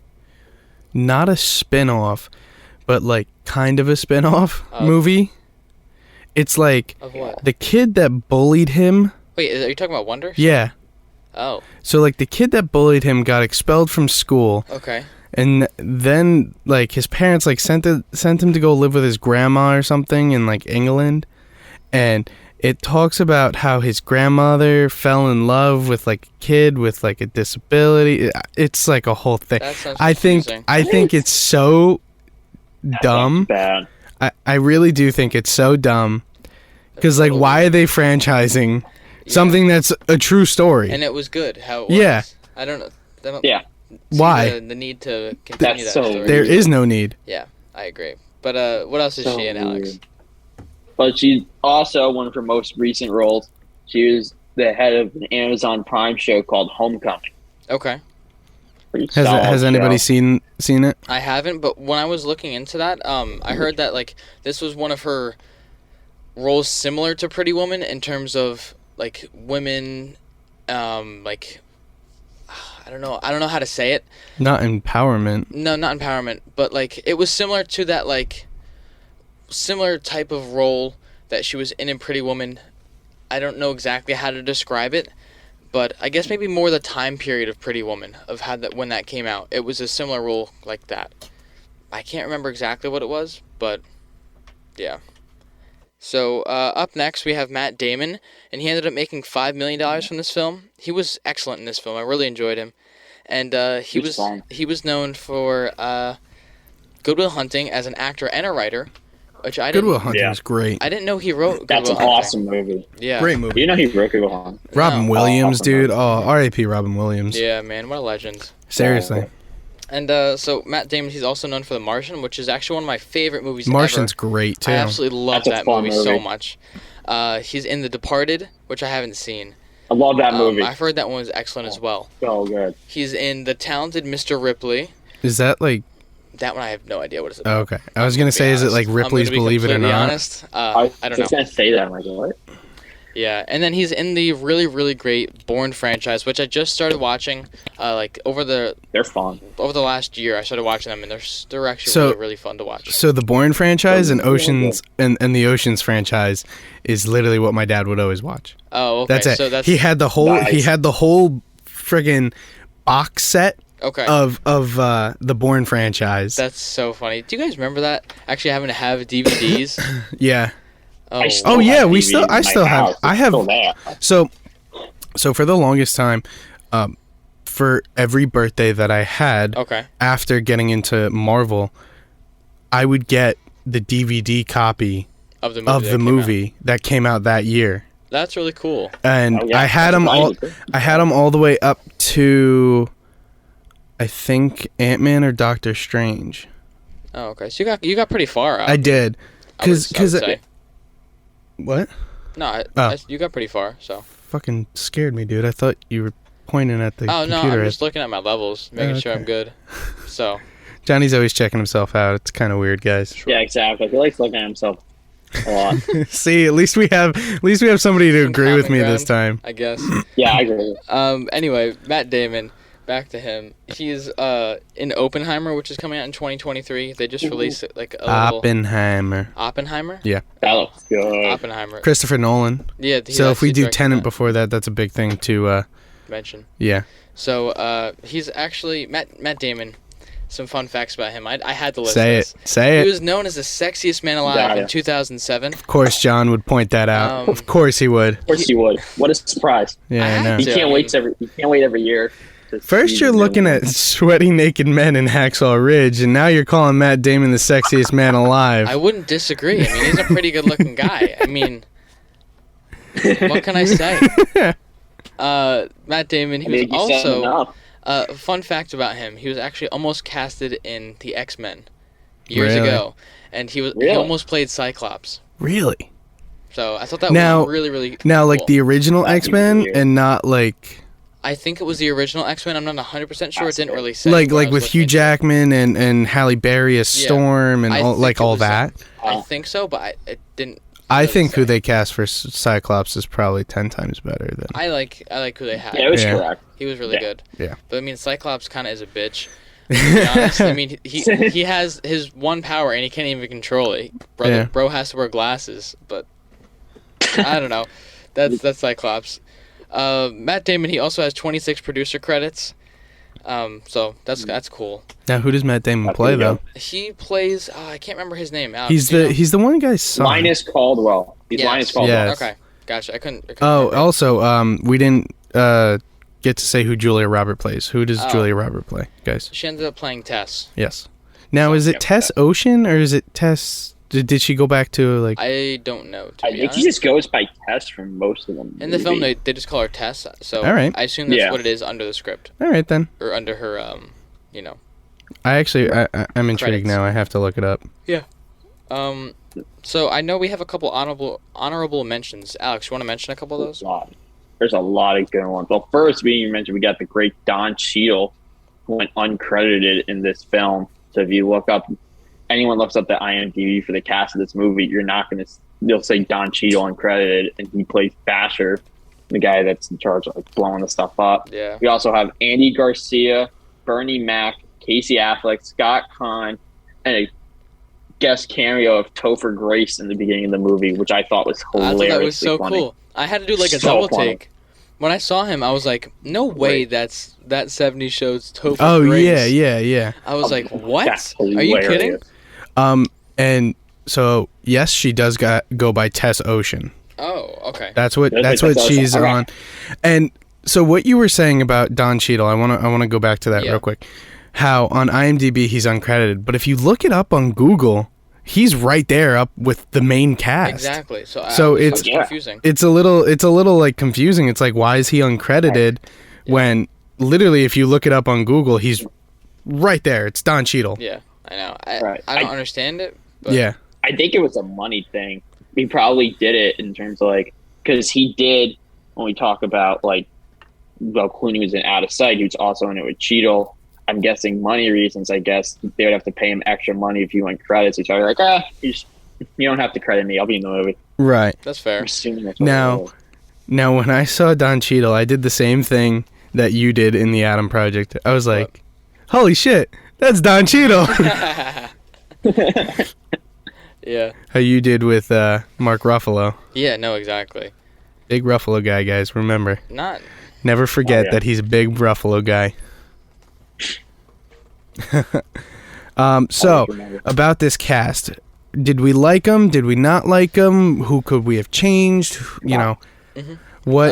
[SPEAKER 2] not a spin-off, but like kind of a spin-off movie. It's like the kid that bullied him.
[SPEAKER 1] Wait, are you talking about Wonder?
[SPEAKER 2] Yeah.
[SPEAKER 1] Oh.
[SPEAKER 2] So like the kid that bullied him got expelled from school.
[SPEAKER 1] Okay.
[SPEAKER 2] And then like his parents like sent him to go live with his grandma or something in like England, and it talks about how his grandmother fell in love with like a kid with like a disability. It's like a whole thing.
[SPEAKER 1] That sounds
[SPEAKER 2] confusing. I think it's so dumb.
[SPEAKER 3] Bad.
[SPEAKER 2] I really do think it's so dumb. Because like, why are they franchising something that's a true story?
[SPEAKER 1] And it was good. How it was.
[SPEAKER 2] Yeah.
[SPEAKER 1] I don't know.
[SPEAKER 3] Yeah.
[SPEAKER 2] Why?
[SPEAKER 1] The need to continue that
[SPEAKER 3] so
[SPEAKER 1] story.
[SPEAKER 2] There is no need.
[SPEAKER 1] Yeah, I agree. But what else is she in, Alex?
[SPEAKER 3] But she's also one of her most recent roles. She was the head of an Amazon Prime show called Homecoming.
[SPEAKER 1] Okay.
[SPEAKER 3] Pretty
[SPEAKER 2] Has
[SPEAKER 3] solid
[SPEAKER 2] anybody
[SPEAKER 3] show.
[SPEAKER 2] seen it?
[SPEAKER 1] I haven't, but when I was looking into that, I heard that like this was one of her roles similar to Pretty Woman in terms of like women, like I don't know how to say it.
[SPEAKER 2] Not empowerment.
[SPEAKER 1] No, not empowerment, but like it was similar to that like similar type of role that she was in Pretty Woman. I don't know exactly how to describe it, but I guess maybe more the time period of Pretty Woman of how that when that came out. It was a similar role like that. I can't remember exactly what it was, but yeah. So up next we have Matt Damon, and he ended up making $5 million from this film. He was excellent in this film. I really enjoyed him, and he was known for Good Will Hunting as an actor and a writer, which I
[SPEAKER 2] Good
[SPEAKER 1] didn't.
[SPEAKER 2] Will Hunting is great.
[SPEAKER 1] I didn't know he wrote. Good
[SPEAKER 3] That's
[SPEAKER 1] Will
[SPEAKER 3] an
[SPEAKER 1] Hunting.
[SPEAKER 3] awesome movie.
[SPEAKER 1] Yeah,
[SPEAKER 2] Great movie.
[SPEAKER 3] You know he wrote Good Will Hunting.
[SPEAKER 2] Robin
[SPEAKER 1] No.
[SPEAKER 2] Williams,
[SPEAKER 3] Awesome
[SPEAKER 2] dude.
[SPEAKER 3] movie.
[SPEAKER 2] Oh, R.I.P. Robin Williams.
[SPEAKER 1] Yeah, man, what a legend.
[SPEAKER 2] Seriously.
[SPEAKER 1] And so Matt Damon, he's also known for The Martian, which is actually one of my favorite movies
[SPEAKER 2] Martian's
[SPEAKER 1] ever.
[SPEAKER 2] great too.
[SPEAKER 1] I absolutely love
[SPEAKER 3] That's a
[SPEAKER 1] that
[SPEAKER 3] fun
[SPEAKER 1] movie so
[SPEAKER 3] movie.
[SPEAKER 1] much. He's in The Departed, which I haven't seen.
[SPEAKER 3] I love that movie.
[SPEAKER 1] I've heard that one was excellent as well.
[SPEAKER 3] So good.
[SPEAKER 1] He's in The Talented Mr. Ripley.
[SPEAKER 2] Is that like?
[SPEAKER 1] That one I have no idea what it's
[SPEAKER 2] Oh,
[SPEAKER 1] about.
[SPEAKER 2] okay. I was gonna say, is it like Ripley's Believe It or Not?
[SPEAKER 1] Honest,
[SPEAKER 3] I was
[SPEAKER 1] I don't
[SPEAKER 3] just
[SPEAKER 1] know.
[SPEAKER 3] gonna say that. I'm like, what?
[SPEAKER 1] Yeah, and then he's in the really, really great Bourne franchise, which I just started watching. Like over the
[SPEAKER 3] They're fun.
[SPEAKER 1] last year, I started watching them, and they're actually
[SPEAKER 2] So-
[SPEAKER 1] really, really fun to watch.
[SPEAKER 2] So the Bourne franchise and
[SPEAKER 3] Yeah,
[SPEAKER 2] Oceans and the Oceans franchise is literally what my dad would always watch.
[SPEAKER 1] Oh, okay.
[SPEAKER 2] That's it.
[SPEAKER 1] So that's
[SPEAKER 2] he had the whole
[SPEAKER 3] Nice.
[SPEAKER 2] friggin' box set
[SPEAKER 1] okay.
[SPEAKER 2] of the Bourne franchise.
[SPEAKER 1] That's so funny. Do you guys remember that? Actually having to have DVDs?
[SPEAKER 2] Yeah.
[SPEAKER 1] Oh,
[SPEAKER 3] I still
[SPEAKER 2] Oh, yeah,
[SPEAKER 3] have
[SPEAKER 2] we
[SPEAKER 3] DVDs
[SPEAKER 2] still-
[SPEAKER 3] in
[SPEAKER 2] I
[SPEAKER 3] my
[SPEAKER 2] still have-
[SPEAKER 3] house.
[SPEAKER 2] I
[SPEAKER 3] It's
[SPEAKER 2] have-
[SPEAKER 3] still there.
[SPEAKER 2] So for the longest time, for every birthday that I had
[SPEAKER 1] okay.
[SPEAKER 2] after getting into Marvel, I would get the DVD copy
[SPEAKER 1] Of the movie.
[SPEAKER 2] of
[SPEAKER 1] that
[SPEAKER 2] the
[SPEAKER 1] came
[SPEAKER 2] movie that came out that year.
[SPEAKER 1] out. That's really cool.
[SPEAKER 2] And
[SPEAKER 3] Oh, yeah.
[SPEAKER 2] I had
[SPEAKER 3] That's
[SPEAKER 2] them all.
[SPEAKER 3] amazing.
[SPEAKER 2] I had them all the way up to, I think, Ant-Man or Doctor Strange.
[SPEAKER 1] Oh, okay. So you got pretty far out.
[SPEAKER 2] I did,
[SPEAKER 1] I would
[SPEAKER 2] because
[SPEAKER 1] say.
[SPEAKER 2] what?
[SPEAKER 1] No,
[SPEAKER 2] Oh.
[SPEAKER 1] you got pretty far. So.
[SPEAKER 2] Fucking scared me, dude. I thought you were pointing at the
[SPEAKER 1] Oh no,
[SPEAKER 2] computer.
[SPEAKER 1] I'm just looking at my levels, making sure I'm
[SPEAKER 2] okay.
[SPEAKER 1] good. So.
[SPEAKER 2] Johnny's always checking himself out. It's kind of weird, guys.
[SPEAKER 3] Yeah, exactly. He likes looking at himself a lot.
[SPEAKER 2] See, at least we have somebody to
[SPEAKER 1] Some
[SPEAKER 2] agree with
[SPEAKER 1] common
[SPEAKER 2] me this
[SPEAKER 1] ground.
[SPEAKER 2] time.
[SPEAKER 1] I guess.
[SPEAKER 3] Yeah, I agree.
[SPEAKER 1] Anyway, Matt Damon, back to him. He's in Oppenheimer, which is coming out in 2023. They just released it like a little
[SPEAKER 2] Oppenheimer.
[SPEAKER 1] Oppenheimer.
[SPEAKER 3] That looks good.
[SPEAKER 1] Oppenheimer.
[SPEAKER 2] Christopher Nolan.
[SPEAKER 1] Yeah.
[SPEAKER 2] So if we do Tenet
[SPEAKER 1] Tenant
[SPEAKER 2] before that, that's a big thing to
[SPEAKER 1] mention.
[SPEAKER 2] yeah.
[SPEAKER 1] So he's actually Matt Damon. Some fun facts about him. I had to list
[SPEAKER 2] Say
[SPEAKER 1] this.
[SPEAKER 2] it. Say
[SPEAKER 1] He
[SPEAKER 2] it.
[SPEAKER 1] was known as the sexiest man alive
[SPEAKER 3] Got
[SPEAKER 1] in
[SPEAKER 3] it.
[SPEAKER 1] 2007.
[SPEAKER 2] Of course, John would point that out.
[SPEAKER 1] Um,
[SPEAKER 2] Of course, he would.
[SPEAKER 3] Of course you would. What a surprise.
[SPEAKER 2] Yeah, I
[SPEAKER 1] had
[SPEAKER 2] know.
[SPEAKER 3] You
[SPEAKER 1] to.
[SPEAKER 3] can't
[SPEAKER 1] I
[SPEAKER 3] wait every year. to
[SPEAKER 2] First,
[SPEAKER 3] see
[SPEAKER 2] you're
[SPEAKER 3] the
[SPEAKER 2] looking
[SPEAKER 3] new
[SPEAKER 2] at
[SPEAKER 3] one.
[SPEAKER 2] sweaty naked men in Hacksaw Ridge, and now you're calling Matt Damon the sexiest man alive.
[SPEAKER 1] I wouldn't disagree. I mean, he's a pretty good-looking guy. I mean, what can I say? Matt Damon. He
[SPEAKER 3] I mean,
[SPEAKER 1] was
[SPEAKER 3] you said
[SPEAKER 1] also.
[SPEAKER 3] enough.
[SPEAKER 1] Fun fact about him: he was actually almost casted in the X-Men years
[SPEAKER 2] Really?
[SPEAKER 1] ago, and he
[SPEAKER 3] Really?
[SPEAKER 1] almost played Cyclops.
[SPEAKER 2] Really?
[SPEAKER 1] So I thought that
[SPEAKER 2] Now-
[SPEAKER 1] was really, really
[SPEAKER 2] Now, like
[SPEAKER 1] cool.
[SPEAKER 2] the original
[SPEAKER 3] That'd be
[SPEAKER 2] X-Men,
[SPEAKER 3] weird.
[SPEAKER 2] and not like
[SPEAKER 1] I think it was the original X-Men. I'm not 100% sure. It didn't
[SPEAKER 3] Possible.
[SPEAKER 1] really say.
[SPEAKER 2] like
[SPEAKER 1] when I was
[SPEAKER 2] with
[SPEAKER 1] looking
[SPEAKER 2] Hugh
[SPEAKER 1] into it.
[SPEAKER 2] Jackman and Halle Berry as
[SPEAKER 1] Yeah.
[SPEAKER 2] Storm and
[SPEAKER 1] I
[SPEAKER 2] all,
[SPEAKER 1] think
[SPEAKER 2] like
[SPEAKER 1] it
[SPEAKER 2] all
[SPEAKER 1] was,
[SPEAKER 2] that.
[SPEAKER 1] I think so, but it didn't.
[SPEAKER 2] I
[SPEAKER 1] really
[SPEAKER 2] think who
[SPEAKER 1] say.
[SPEAKER 2] they cast for Cyclops is probably 10 times better than.
[SPEAKER 1] I like who they had.
[SPEAKER 3] Yeah, it was
[SPEAKER 2] Yeah.
[SPEAKER 3] correct.
[SPEAKER 1] He was really
[SPEAKER 3] Yeah.
[SPEAKER 1] good.
[SPEAKER 2] Yeah.
[SPEAKER 1] But I mean, Cyclops kind of is a bitch. To be honest, I mean, he has his one power and he can't even control it.
[SPEAKER 2] Yeah.
[SPEAKER 1] Bro has to wear glasses, but I don't know. That's Cyclops. Matt Damon. He also has 26 producer credits. So that's cool.
[SPEAKER 2] Now, who does Matt Damon
[SPEAKER 3] That's
[SPEAKER 2] play
[SPEAKER 3] pretty
[SPEAKER 2] though?
[SPEAKER 3] good.
[SPEAKER 1] He plays. I can't remember his name. Alex,
[SPEAKER 2] He's
[SPEAKER 1] do you know?
[SPEAKER 2] the one guy's son.
[SPEAKER 3] Linus Caldwell. He's
[SPEAKER 1] Yes.
[SPEAKER 3] Linus Caldwell.
[SPEAKER 2] Yes.
[SPEAKER 1] Okay, gotcha. I couldn't
[SPEAKER 2] Oh,
[SPEAKER 1] remember.
[SPEAKER 2] also, we didn't get to say who Julia Robert plays. Who does
[SPEAKER 1] Oh.
[SPEAKER 2] Julia Robert play, guys?
[SPEAKER 1] She ended up playing Tess.
[SPEAKER 2] Yes. Now, is it
[SPEAKER 3] Yeah.
[SPEAKER 2] Tess Ocean or is it Tess? Did she go back to like?
[SPEAKER 1] I don't know. To
[SPEAKER 3] I
[SPEAKER 1] be
[SPEAKER 3] think
[SPEAKER 1] honest.
[SPEAKER 3] he just goes by Tess for most of them.
[SPEAKER 1] In the film, they just call her Tess. So
[SPEAKER 2] All right.
[SPEAKER 1] I assume that's
[SPEAKER 3] Yeah.
[SPEAKER 1] what it is under the script
[SPEAKER 2] All right then.
[SPEAKER 1] or under her. You know.
[SPEAKER 2] I'm intrigued
[SPEAKER 1] Credits.
[SPEAKER 2] now. I have to look it up.
[SPEAKER 1] So I know we have a couple honorable mentions. Alex, you want to mention a couple of those?
[SPEAKER 3] There's a lot of good ones. Well, first, being you mentioned, we got the great Don Cheadle, who went uncredited in this film. So if you look up, anyone looks up the IMDb for the cast of this movie, you're not going to. They'll say Don Cheadle uncredited, and he plays Basher, the guy that's in charge of like blowing the stuff up.
[SPEAKER 1] Yeah.
[SPEAKER 3] We also have Andy Garcia, Bernie Mac, Casey Affleck, Scott Caan, and a guest cameo of Topher Grace in the beginning of the movie, which I thought was
[SPEAKER 1] I
[SPEAKER 3] hilarious.
[SPEAKER 1] thought that was so cool. I had to do like a double take. When I saw him, I was like, "No way, that 70 shows Topher Grace."
[SPEAKER 2] Oh yeah.
[SPEAKER 1] I was like, "What?
[SPEAKER 3] That's
[SPEAKER 1] Are you kidding?"
[SPEAKER 2] And so yes, she does go by Tess Ocean.
[SPEAKER 1] Oh, okay.
[SPEAKER 2] That's what
[SPEAKER 3] Tess
[SPEAKER 2] she's
[SPEAKER 3] Ocean.
[SPEAKER 2] on. And so what you were saying about Don Cheadle, I want to go back to that real quick. How on IMDb he's uncredited, but if you look it up on Google, he's right there up with the main cast.
[SPEAKER 1] Exactly.
[SPEAKER 2] So it's
[SPEAKER 1] confusing.
[SPEAKER 2] It's a little like confusing. It's like, why is he uncredited when literally if you look it up on Google, he's right there. It's Don Cheadle.
[SPEAKER 1] Yeah, I know. I don't understand it. But
[SPEAKER 2] Yeah.
[SPEAKER 3] I think it was a money thing. He probably did it in terms of like, because he did, when we talk about like, well, Clooney was in Out of Sight, he was also in it with Cheadle. I'm guessing money reasons, I guess they would have to pay him extra money if you went credits. He's probably like, you don't have to credit me. I'll be in the movie.
[SPEAKER 2] Right.
[SPEAKER 1] That's fair.
[SPEAKER 3] I'm assuming that's what
[SPEAKER 2] Now,
[SPEAKER 3] it was.
[SPEAKER 2] Now, when I saw Don Cheadle, I did the same thing that you did in the Adam Project. I was like, holy shit, that's Don Cheadle.
[SPEAKER 1] Yeah.
[SPEAKER 2] How you did with Mark Ruffalo.
[SPEAKER 1] Yeah. No. Exactly.
[SPEAKER 2] Big Ruffalo guy, guys. Remember.
[SPEAKER 1] Not.
[SPEAKER 2] Never forget
[SPEAKER 3] yeah.
[SPEAKER 2] that he's a big Ruffalo guy. So,
[SPEAKER 3] remember.
[SPEAKER 2] about this cast. Did we like them? Did we not like them? Who could we have changed? You know, what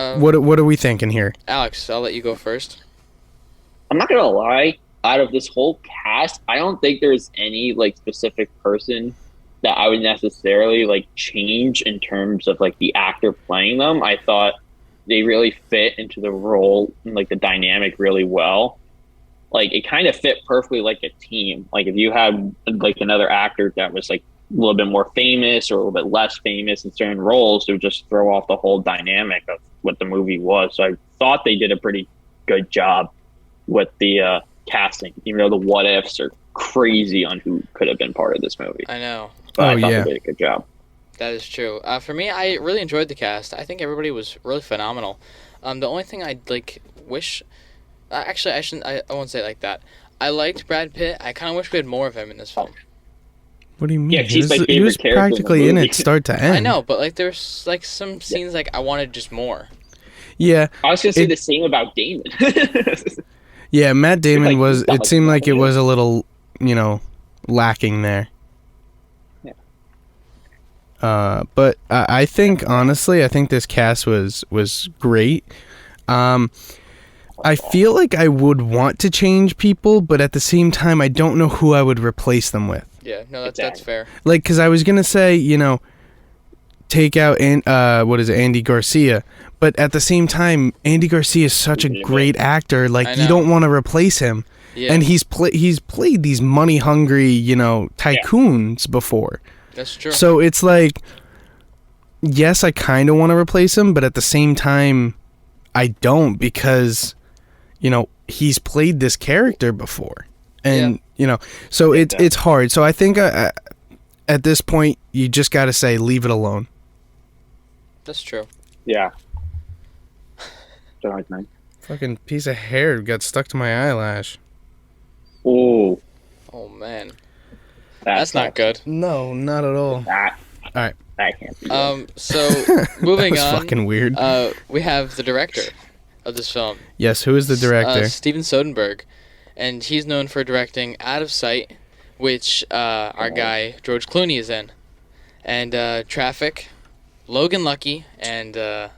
[SPEAKER 2] are we thinking here?
[SPEAKER 1] Alex, I'll let you go first.
[SPEAKER 3] I'm not gonna lie. Out of this whole cast, I don't think there's any like specific person that I would necessarily like change in terms of like the actor playing them. I thought they really fit into the role and like the dynamic really well. Like it kind of fit perfectly like a team. Like if you had like another actor that was like a little bit more famous or a little bit less famous in certain roles, it would just throw off the whole dynamic of what the movie was. So I thought they did a pretty good job with the casting, even though the what ifs are crazy on who could have been part of this movie.
[SPEAKER 1] I know.
[SPEAKER 3] But I thought they did a good job.
[SPEAKER 1] That is true. For me, I really enjoyed the cast. I think everybody was really phenomenal. The only thing I'd like wish, actually, I shouldn't. I won't say it like that. I liked Brad Pitt. I kind of wish we had more of him in this film.
[SPEAKER 2] What do you mean?
[SPEAKER 3] Yeah, he's my
[SPEAKER 2] he
[SPEAKER 3] favorite
[SPEAKER 2] was
[SPEAKER 3] character in the
[SPEAKER 2] practically in
[SPEAKER 3] movie.
[SPEAKER 2] it start to end.
[SPEAKER 1] I know, but like there's like some scenes like I wanted just more.
[SPEAKER 2] Yeah.
[SPEAKER 3] I was gonna say the same about Damon.
[SPEAKER 2] Yeah, Matt Damon
[SPEAKER 3] Like,
[SPEAKER 2] was.
[SPEAKER 3] that
[SPEAKER 2] It
[SPEAKER 3] was
[SPEAKER 2] seemed like it
[SPEAKER 3] funny.
[SPEAKER 2] was a little, lacking there. But I think honestly, I think this cast was great. I feel like I would want to change people, but at the same time, I don't know who I would replace them with.
[SPEAKER 1] Yeah, no, that's fair.
[SPEAKER 2] Like, because I was gonna say, take out Andy Garcia, but at the same time, Andy Garcia is such a great actor. Like,
[SPEAKER 1] I
[SPEAKER 2] you
[SPEAKER 1] know.
[SPEAKER 2] don't want to replace him.
[SPEAKER 1] Yeah,
[SPEAKER 2] And he's played these money hungry, tycoons before.
[SPEAKER 1] that's true.
[SPEAKER 2] So it's like, yes, I kind of want to replace him, but at the same time, I don't, because, he's played this character before, and so it's hard. So I think at this point, you just got to say, leave it alone.
[SPEAKER 1] That's true.
[SPEAKER 3] Yeah. Don't like mine.
[SPEAKER 2] Fucking piece of hair got stuck to my eyelash.
[SPEAKER 3] Ooh,
[SPEAKER 1] Oh man, that's not good.
[SPEAKER 2] No, not at all.
[SPEAKER 3] That.
[SPEAKER 2] All right.
[SPEAKER 3] That can't be. Good.
[SPEAKER 1] So moving
[SPEAKER 2] That was
[SPEAKER 1] on.
[SPEAKER 2] fucking weird.
[SPEAKER 1] We have the director of this film.
[SPEAKER 2] Yes, who is the director?
[SPEAKER 1] Steven Soderbergh, and he's known for directing Out of Sight, which our guy George Clooney is in, and Traffic, Logan Lucky, and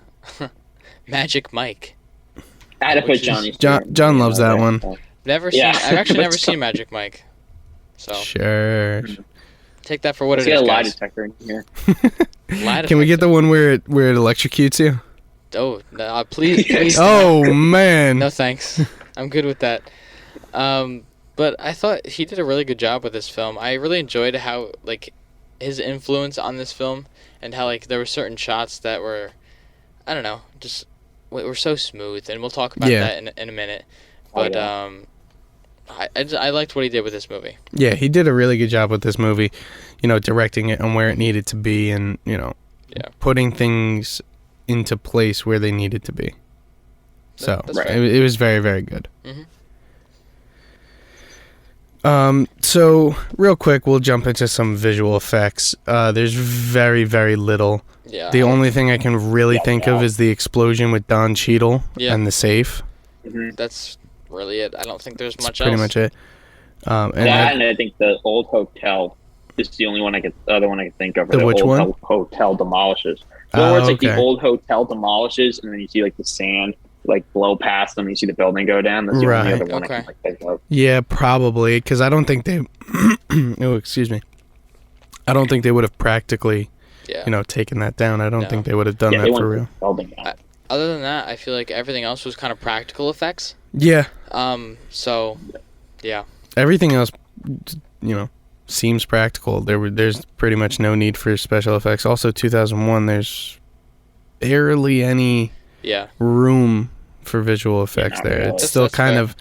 [SPEAKER 1] Magic Mike.
[SPEAKER 3] I had to put
[SPEAKER 1] which is-
[SPEAKER 3] Johnny.
[SPEAKER 2] John loves that one.
[SPEAKER 3] Yeah.
[SPEAKER 1] I've actually never seen Magic Mike. So
[SPEAKER 2] Sure.
[SPEAKER 1] take that for what
[SPEAKER 3] Let's
[SPEAKER 1] it
[SPEAKER 3] get
[SPEAKER 1] is,
[SPEAKER 3] a lie
[SPEAKER 1] guys.
[SPEAKER 3] detector in here.
[SPEAKER 1] Lie
[SPEAKER 2] Can we get the
[SPEAKER 1] detector.
[SPEAKER 2] one where it electrocutes you?
[SPEAKER 1] Oh, no, please.
[SPEAKER 2] Oh man.
[SPEAKER 1] No thanks. I'm good with that. But I thought he did a really good job with this film. I really enjoyed how his influence on this film, and how like there were certain shots that were, I don't know, just were so smooth, and we'll talk about that in a minute. But I liked what he did with this movie.
[SPEAKER 2] Yeah, he did a really good job with this movie, directing it on where it needed to be, and putting things into place where they needed to be. So it was very, very good. So real quick, we'll jump into some visual effects. There's very, very little.
[SPEAKER 1] Yeah.
[SPEAKER 2] The only thing I can really think of is the explosion with Don Cheadle and the safe.
[SPEAKER 1] That's really it. I don't think there's much
[SPEAKER 2] pretty
[SPEAKER 1] else.
[SPEAKER 2] Much it.
[SPEAKER 3] And I think the old hotel is the only other one I can think of.
[SPEAKER 2] The which one?
[SPEAKER 3] Hotel demolishes. Where it's like the old hotel demolishes, and then you see like the sand like blow past them. You see the building go down. That's the only other one I can think of.
[SPEAKER 2] Yeah, probably, because I don't think they. Oh, excuse me. I don't think they would have practically, taken that down. I don't think they would have done that for real.
[SPEAKER 1] Other than that, I feel like everything else was kind of practical effects.
[SPEAKER 2] Yeah.
[SPEAKER 1] So, yeah.
[SPEAKER 2] Everything else, seems practical. There's pretty much no need for special effects. Also, 2001, there's barely any room for visual effects there. It's still kind of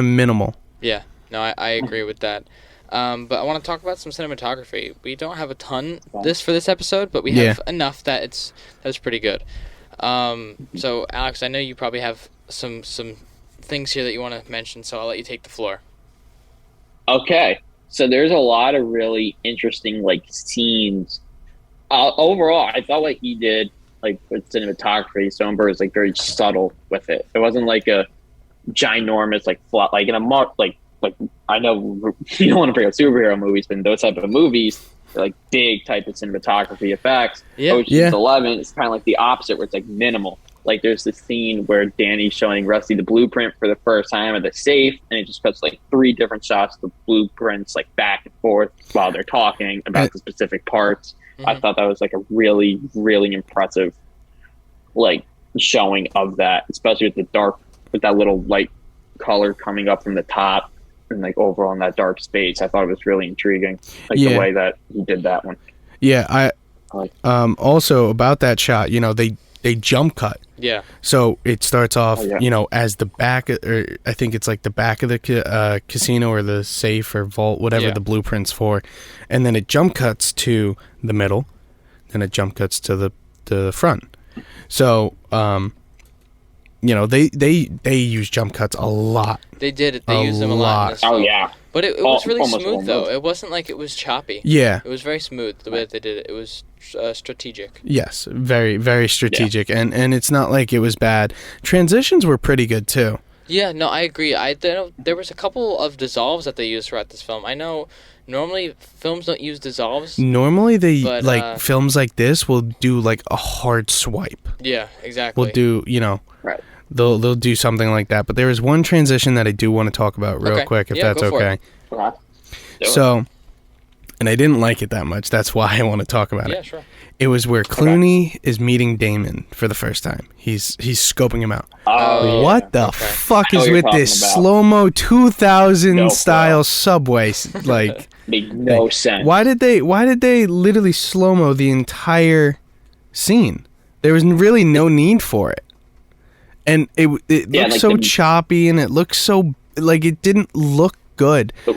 [SPEAKER 2] minimal.
[SPEAKER 1] Yeah. No, I agree with that. But I want to talk about some cinematography. We don't have a ton for this episode, but we have enough that's pretty good. So Alex, I know you probably have some things here that you want to mention, so I'll let you take the floor.
[SPEAKER 3] Okay. So there's a lot of really interesting like scenes. Overall, I felt like he did like with cinematography. Soderbergh is like very subtle with it. It wasn't like a ginormous like flat like in a like I know you don't want to bring up superhero movies, but in those type of movies, they're like big type of cinematography effects. Ocean's 11 is kind of like the opposite, where it's like minimal. Like there's this scene where Danny's showing Rusty the blueprint for the first time at the safe, and it just cuts like 3 different shots of the blueprints like back and forth while they're talking about the specific parts. I thought that was like a really, really impressive like showing of that, especially with that little light color coming up from the top and like overall in that dark space. I thought it was really intriguing, like the way that he did that one.
[SPEAKER 2] Yeah, also about that shot, they jump cut.
[SPEAKER 1] Yeah.
[SPEAKER 2] So it starts off, as the back, or I think it's like the back of the casino or the safe or vault, whatever the blueprint's for, and then it jump cuts to the middle, then it jump cuts to the front. So, they use jump cuts a lot.
[SPEAKER 1] They did. They used them a lot in this film.
[SPEAKER 3] Oh yeah.
[SPEAKER 1] But it was really smooth though. It wasn't like it was choppy.
[SPEAKER 2] Yeah.
[SPEAKER 1] It was very smooth the way that they did it. It was strategic.
[SPEAKER 2] Yes, very, very strategic, and it's not like it was bad. Transitions were pretty good too.
[SPEAKER 1] Yeah, no, I agree. There was a couple of dissolves that they used throughout this film. I know normally films don't use dissolves.
[SPEAKER 2] Normally they films like this will do like a hard swipe.
[SPEAKER 1] Yeah, exactly.
[SPEAKER 2] Will do,
[SPEAKER 3] right.
[SPEAKER 2] They'll do something like that. But there is one transition that I do want to talk about real quick, if that's okay. So, and I didn't like it that much. That's why I want to talk about it.
[SPEAKER 1] Yeah, sure.
[SPEAKER 2] It was where Clooney is meeting Damon for the first time. He's scoping him out.
[SPEAKER 3] Oh,
[SPEAKER 2] what the fuck is with this slow-mo 2000 style subway? Like,
[SPEAKER 3] made no sense.
[SPEAKER 2] Why did they literally slow-mo the entire scene? There was really no need for it. And it looked like so choppy, and it looked so like it didn't look good.
[SPEAKER 3] It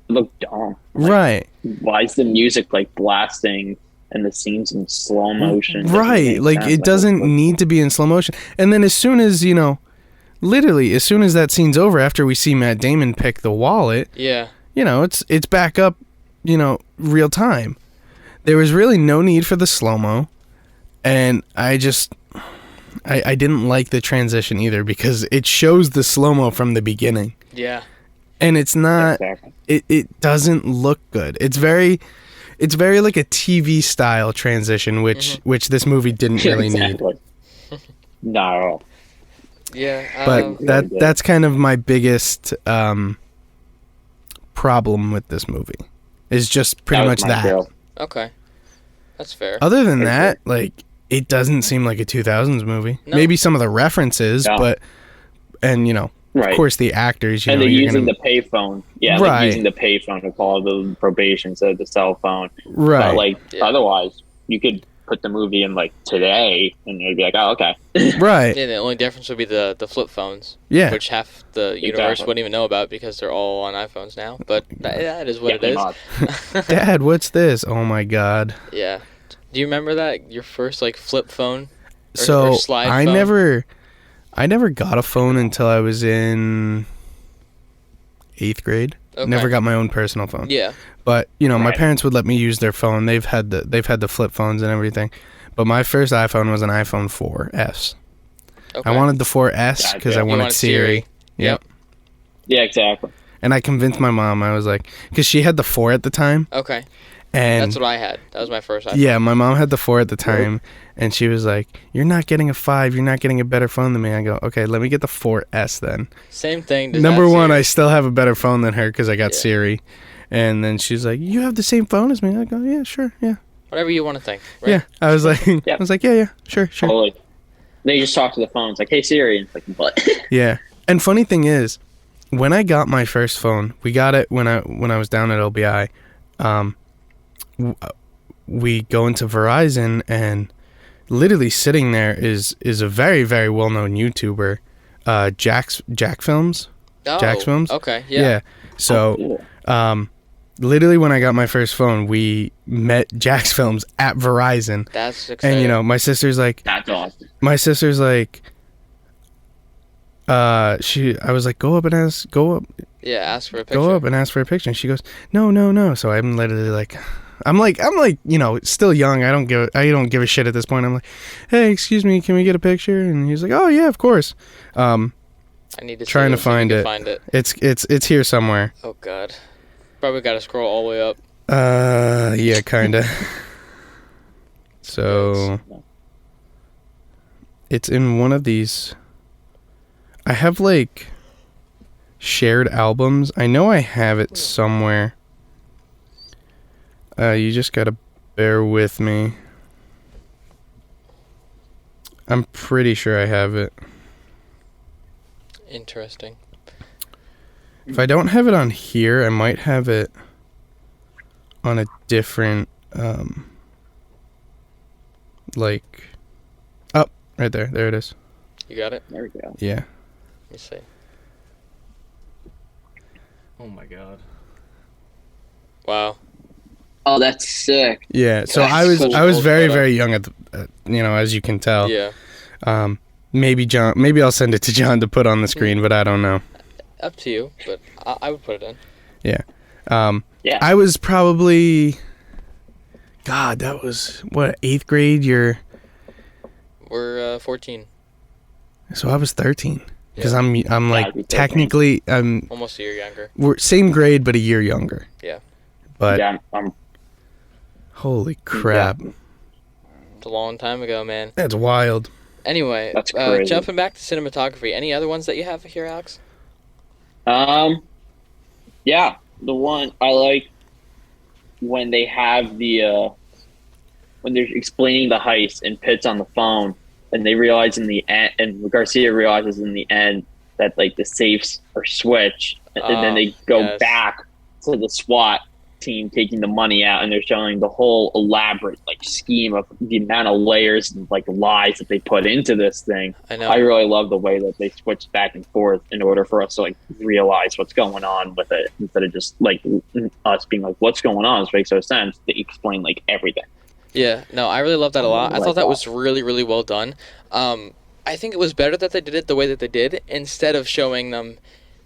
[SPEAKER 3] looked dumb.
[SPEAKER 2] Like, right.
[SPEAKER 3] Why is the music like blasting and the scene's in slow motion?
[SPEAKER 2] Right. Like it doesn't need to be in slow motion. And then as soon as, literally as soon as that scene's over, after we see Matt Damon pick the wallet, it's back up, real time. There was really no need for the slow-mo, and I didn't like the transition either, because it shows the slow-mo from the beginning.
[SPEAKER 1] Yeah.
[SPEAKER 2] And it's not, it doesn't look good. It's very like a TV style transition, which this movie didn't really need.
[SPEAKER 3] Not at all.
[SPEAKER 1] Yeah.
[SPEAKER 2] But that's kind of my biggest problem with this movie, is just pretty much that.
[SPEAKER 1] Okay. That's fair.
[SPEAKER 2] Other than that, like, it doesn't seem like a 2000s movie. No. Maybe some of the references, but
[SPEAKER 3] Right.
[SPEAKER 2] Of course, the actors,
[SPEAKER 3] and
[SPEAKER 2] know,
[SPEAKER 3] they're
[SPEAKER 2] you're
[SPEAKER 3] using
[SPEAKER 2] gonna,
[SPEAKER 3] the payphone. Yeah,
[SPEAKER 2] Right.
[SPEAKER 3] they're using the payphone to call the probation instead of the cell phone.
[SPEAKER 2] right.
[SPEAKER 3] But like otherwise, you could put the movie in like today, and they'd be like, "Oh, okay."
[SPEAKER 2] Right.
[SPEAKER 1] Yeah, the only difference would be the flip phones.
[SPEAKER 2] Yeah.
[SPEAKER 1] Which half the universe wouldn't even know about because they're all on iPhones now. But that is what it is.
[SPEAKER 2] Dad, what's this? Oh my God.
[SPEAKER 1] Yeah. Do you remember that your first like flip phone?
[SPEAKER 2] So
[SPEAKER 1] or slide
[SPEAKER 2] I
[SPEAKER 1] phone?
[SPEAKER 2] never got a phone until I was in 8th grade.
[SPEAKER 1] Okay.
[SPEAKER 2] Never got my own personal phone.
[SPEAKER 1] Yeah.
[SPEAKER 2] But my parents would let me use their phone. They've had the flip phones and everything. But my first iPhone was an iPhone 4S.
[SPEAKER 1] Okay.
[SPEAKER 2] I wanted the 4S because I wanted Siri. Yep.
[SPEAKER 3] Yeah, exactly.
[SPEAKER 2] And I convinced my mom. I was like, because she had the 4 at the time.
[SPEAKER 1] Okay.
[SPEAKER 2] And
[SPEAKER 1] that's what I had. That was my first iPhone.
[SPEAKER 2] Yeah, my mom had the 4 at the time, and she was like, "You're not getting a 5. You're not getting a better phone than me." I go, "Okay, let me get the 4S then."
[SPEAKER 1] Same thing.
[SPEAKER 2] Number one, I still have a better phone than her because I got Siri. And then she's like, "You have the same phone as me." I go, "Yeah, sure, yeah."
[SPEAKER 1] Whatever you want to think. Right?
[SPEAKER 2] Yeah, I was like, yeah, sure.
[SPEAKER 3] Totally. They just talk to the phone. It's like, "Hey Siri," and it's like, "What?"
[SPEAKER 2] Yeah, and funny thing is, when I got my first phone, we got it when I was down at LBI. We go into Verizon, and literally sitting there is a very, very well known YouTuber, Jack Films.
[SPEAKER 1] Oh,
[SPEAKER 2] Jack's Films.
[SPEAKER 1] Okay, yeah.
[SPEAKER 2] So, literally when I got my first phone, we met Jack's Films at Verizon.
[SPEAKER 1] That's exciting.
[SPEAKER 2] And my sister's like,
[SPEAKER 3] "That's awesome."
[SPEAKER 2] My sister's like, I was like, go up.
[SPEAKER 1] Yeah, ask for a picture.
[SPEAKER 2] Go up and ask for a picture. And she goes, no. So I'm literally like, I'm like, still young. I don't give a shit at this point. I'm like, hey, excuse me, can we get a picture? And he's like, oh yeah, of course.
[SPEAKER 1] I need to
[SPEAKER 2] trying to find it. It's here somewhere.
[SPEAKER 1] Oh God, probably got to scroll all the way up.
[SPEAKER 2] Yeah, kinda. So it's in one of these. I have like shared albums. I know I have it somewhere. You just gotta bear with me. I'm pretty sure I have it.
[SPEAKER 1] Interesting.
[SPEAKER 2] If I don't have it on here, I might have it on a different, like, oh, right there. There it is.
[SPEAKER 1] You got it?
[SPEAKER 3] There we go.
[SPEAKER 2] Yeah.
[SPEAKER 1] Let me see.
[SPEAKER 4] Oh my God.
[SPEAKER 1] Wow.
[SPEAKER 3] Oh, that's sick.
[SPEAKER 2] Yeah. So
[SPEAKER 3] That's
[SPEAKER 2] I was
[SPEAKER 1] cool
[SPEAKER 2] very,
[SPEAKER 1] photo.
[SPEAKER 2] very young at the, as you can tell.
[SPEAKER 1] Yeah.
[SPEAKER 2] Maybe I'll send it to John to put on the screen, but I don't know.
[SPEAKER 1] Up to you, but I would put it in.
[SPEAKER 2] Yeah.
[SPEAKER 3] Yeah.
[SPEAKER 2] I was probably, God, that was what, 8th grade?
[SPEAKER 1] We're 14.
[SPEAKER 2] So I was 13. Because
[SPEAKER 1] Yeah.
[SPEAKER 2] I'm like,
[SPEAKER 3] I'd be 13.
[SPEAKER 2] technically,
[SPEAKER 1] Almost a year younger.
[SPEAKER 2] we're same grade, but a year younger.
[SPEAKER 1] Yeah.
[SPEAKER 2] But
[SPEAKER 3] Yeah, I'm
[SPEAKER 2] holy crap.
[SPEAKER 1] It's a long time ago, man.
[SPEAKER 2] That's wild.
[SPEAKER 1] Anyway,
[SPEAKER 3] That's crazy.
[SPEAKER 1] jumping back to cinematography, any other ones that you have here, Alex?
[SPEAKER 3] Yeah, the one I like when they have the when they're explaining the heist and Pitt's on the phone and they realize in the end, and Garcia realizes in the end that like the safes are switched, and then they go back to the SWAT team taking the money out, and they're showing the whole elaborate like scheme of the amount of layers and like lies that they put into this thing.
[SPEAKER 1] I know.
[SPEAKER 3] I really love the way that they switch back and forth in order for us to like realize what's going on with it, instead of just like us being like, what's going on? This makes no sense. They explain like everything.
[SPEAKER 1] Yeah, no, I really love that a lot. I
[SPEAKER 3] like
[SPEAKER 1] thought that
[SPEAKER 3] that.
[SPEAKER 1] was really, really well done. I think it was better that they did it the way that they did, instead of showing them,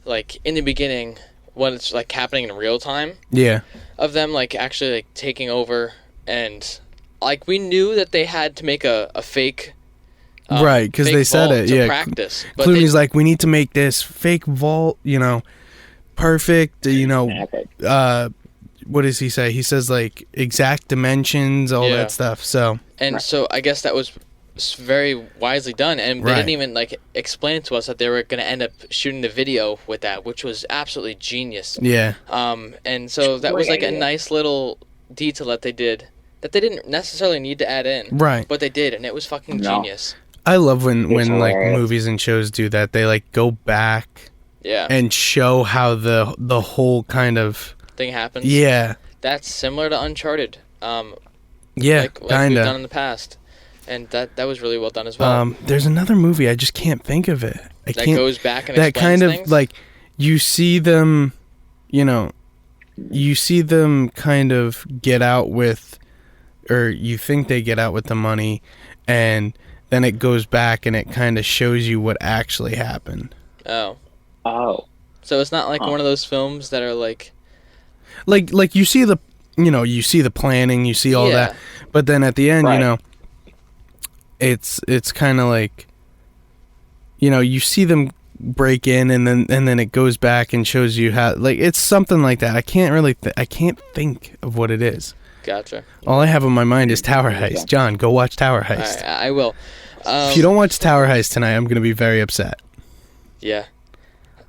[SPEAKER 1] like, in the beginning, when it's, like, happening in real time,
[SPEAKER 2] Yeah.
[SPEAKER 1] of them, like, actually, like, taking over, and, like, we knew that they had to make a fake...
[SPEAKER 2] Right, because
[SPEAKER 1] fake
[SPEAKER 2] they said
[SPEAKER 1] vault
[SPEAKER 2] it,
[SPEAKER 1] to
[SPEAKER 2] yeah.
[SPEAKER 1] practice. But
[SPEAKER 2] Clooney's like, we need to make this fake vault, perfect, what does he say? He says, like, exact dimensions, all
[SPEAKER 1] Yeah.
[SPEAKER 2] that stuff, so...
[SPEAKER 1] And so I guess that was very wisely done, and they
[SPEAKER 2] Right.
[SPEAKER 1] didn't even like explain to us that they were going to end up shooting the video with that, which was absolutely genius.
[SPEAKER 2] Yeah.
[SPEAKER 1] And so that was
[SPEAKER 3] Great
[SPEAKER 1] like a
[SPEAKER 3] idea.
[SPEAKER 1] nice little detail that they did that they didn't necessarily need to add in,
[SPEAKER 2] Right.
[SPEAKER 1] but they did, and it was fucking
[SPEAKER 3] No.
[SPEAKER 1] genius.
[SPEAKER 2] I love when like
[SPEAKER 3] hilarious.
[SPEAKER 2] movies and shows do that. They like go back
[SPEAKER 1] Yeah.
[SPEAKER 2] and show how the whole kind of
[SPEAKER 1] thing happens.
[SPEAKER 2] Yeah.
[SPEAKER 1] That's similar to Uncharted.
[SPEAKER 2] Yeah,
[SPEAKER 1] like we've
[SPEAKER 2] kinda.
[SPEAKER 1] done in the past, and that was really well done as well.
[SPEAKER 2] There's another movie, I just can't think of it. I
[SPEAKER 1] that
[SPEAKER 2] can't.
[SPEAKER 1] goes back and
[SPEAKER 2] That
[SPEAKER 1] explains
[SPEAKER 2] kind of
[SPEAKER 1] things.
[SPEAKER 2] like you see them, you see them kind of get out with, or you think they get out with the money, and then it goes back and it kind of shows you what actually happened.
[SPEAKER 1] Oh.
[SPEAKER 3] So
[SPEAKER 1] it's not like one of those films that are like
[SPEAKER 2] you see the you see the planning, you see all that, but then at the end,
[SPEAKER 3] Right.
[SPEAKER 2] it's kind of like you see them break in, and then it goes back and shows you how, like, it's something like that. I can't really I can't think of what it is.
[SPEAKER 1] Gotcha.
[SPEAKER 2] All I have on my mind is Tower Heist. John, go watch Tower Heist.
[SPEAKER 1] I will.
[SPEAKER 2] If you don't watch Tower Heist tonight, I'm gonna be very upset.
[SPEAKER 1] Yeah.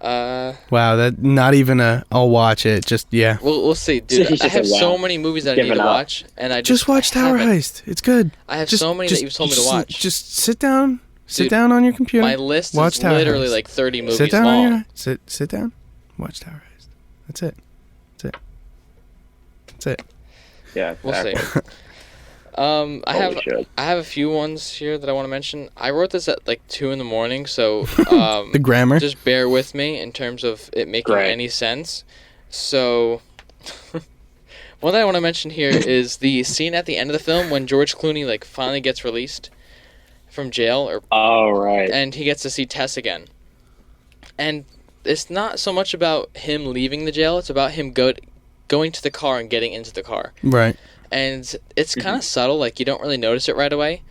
[SPEAKER 2] Wow, that not even a I'll watch it. Just yeah.
[SPEAKER 1] We'll see, dude.
[SPEAKER 3] He's
[SPEAKER 1] I
[SPEAKER 3] just
[SPEAKER 1] have
[SPEAKER 3] a
[SPEAKER 1] so
[SPEAKER 3] wow.
[SPEAKER 1] many movies that I need
[SPEAKER 3] Giving
[SPEAKER 1] to
[SPEAKER 3] up.
[SPEAKER 1] watch, and I
[SPEAKER 2] Just watch Tower
[SPEAKER 1] haven't.
[SPEAKER 2] Heist. It's good.
[SPEAKER 1] I have so many that you've told me to watch.
[SPEAKER 2] Just sit down. Sit
[SPEAKER 1] Dude,
[SPEAKER 2] down on your computer.
[SPEAKER 1] My list
[SPEAKER 2] watch
[SPEAKER 1] is
[SPEAKER 2] Tower
[SPEAKER 1] literally
[SPEAKER 2] Heist.
[SPEAKER 1] like 30 movies
[SPEAKER 2] sit down
[SPEAKER 1] long.
[SPEAKER 2] On your, sit down. Watch Tower Heist. That's it. That's it.
[SPEAKER 3] Yeah,
[SPEAKER 1] We'll see.
[SPEAKER 3] exactly.
[SPEAKER 1] I have a few ones here that I want to mention. I wrote this at like 2 a.m, so
[SPEAKER 2] The grammar.
[SPEAKER 1] just bear with me in terms of it making
[SPEAKER 3] Right.
[SPEAKER 1] any sense. So, one that I want to mention here is the scene at the end of the film when George Clooney like finally gets released from jail,
[SPEAKER 3] Right.
[SPEAKER 1] and he gets to see Tess again. And it's not so much about him leaving the jail; it's about him going to the car and getting into the car.
[SPEAKER 2] Right.
[SPEAKER 1] And it's kind of subtle, like you don't really notice it right away.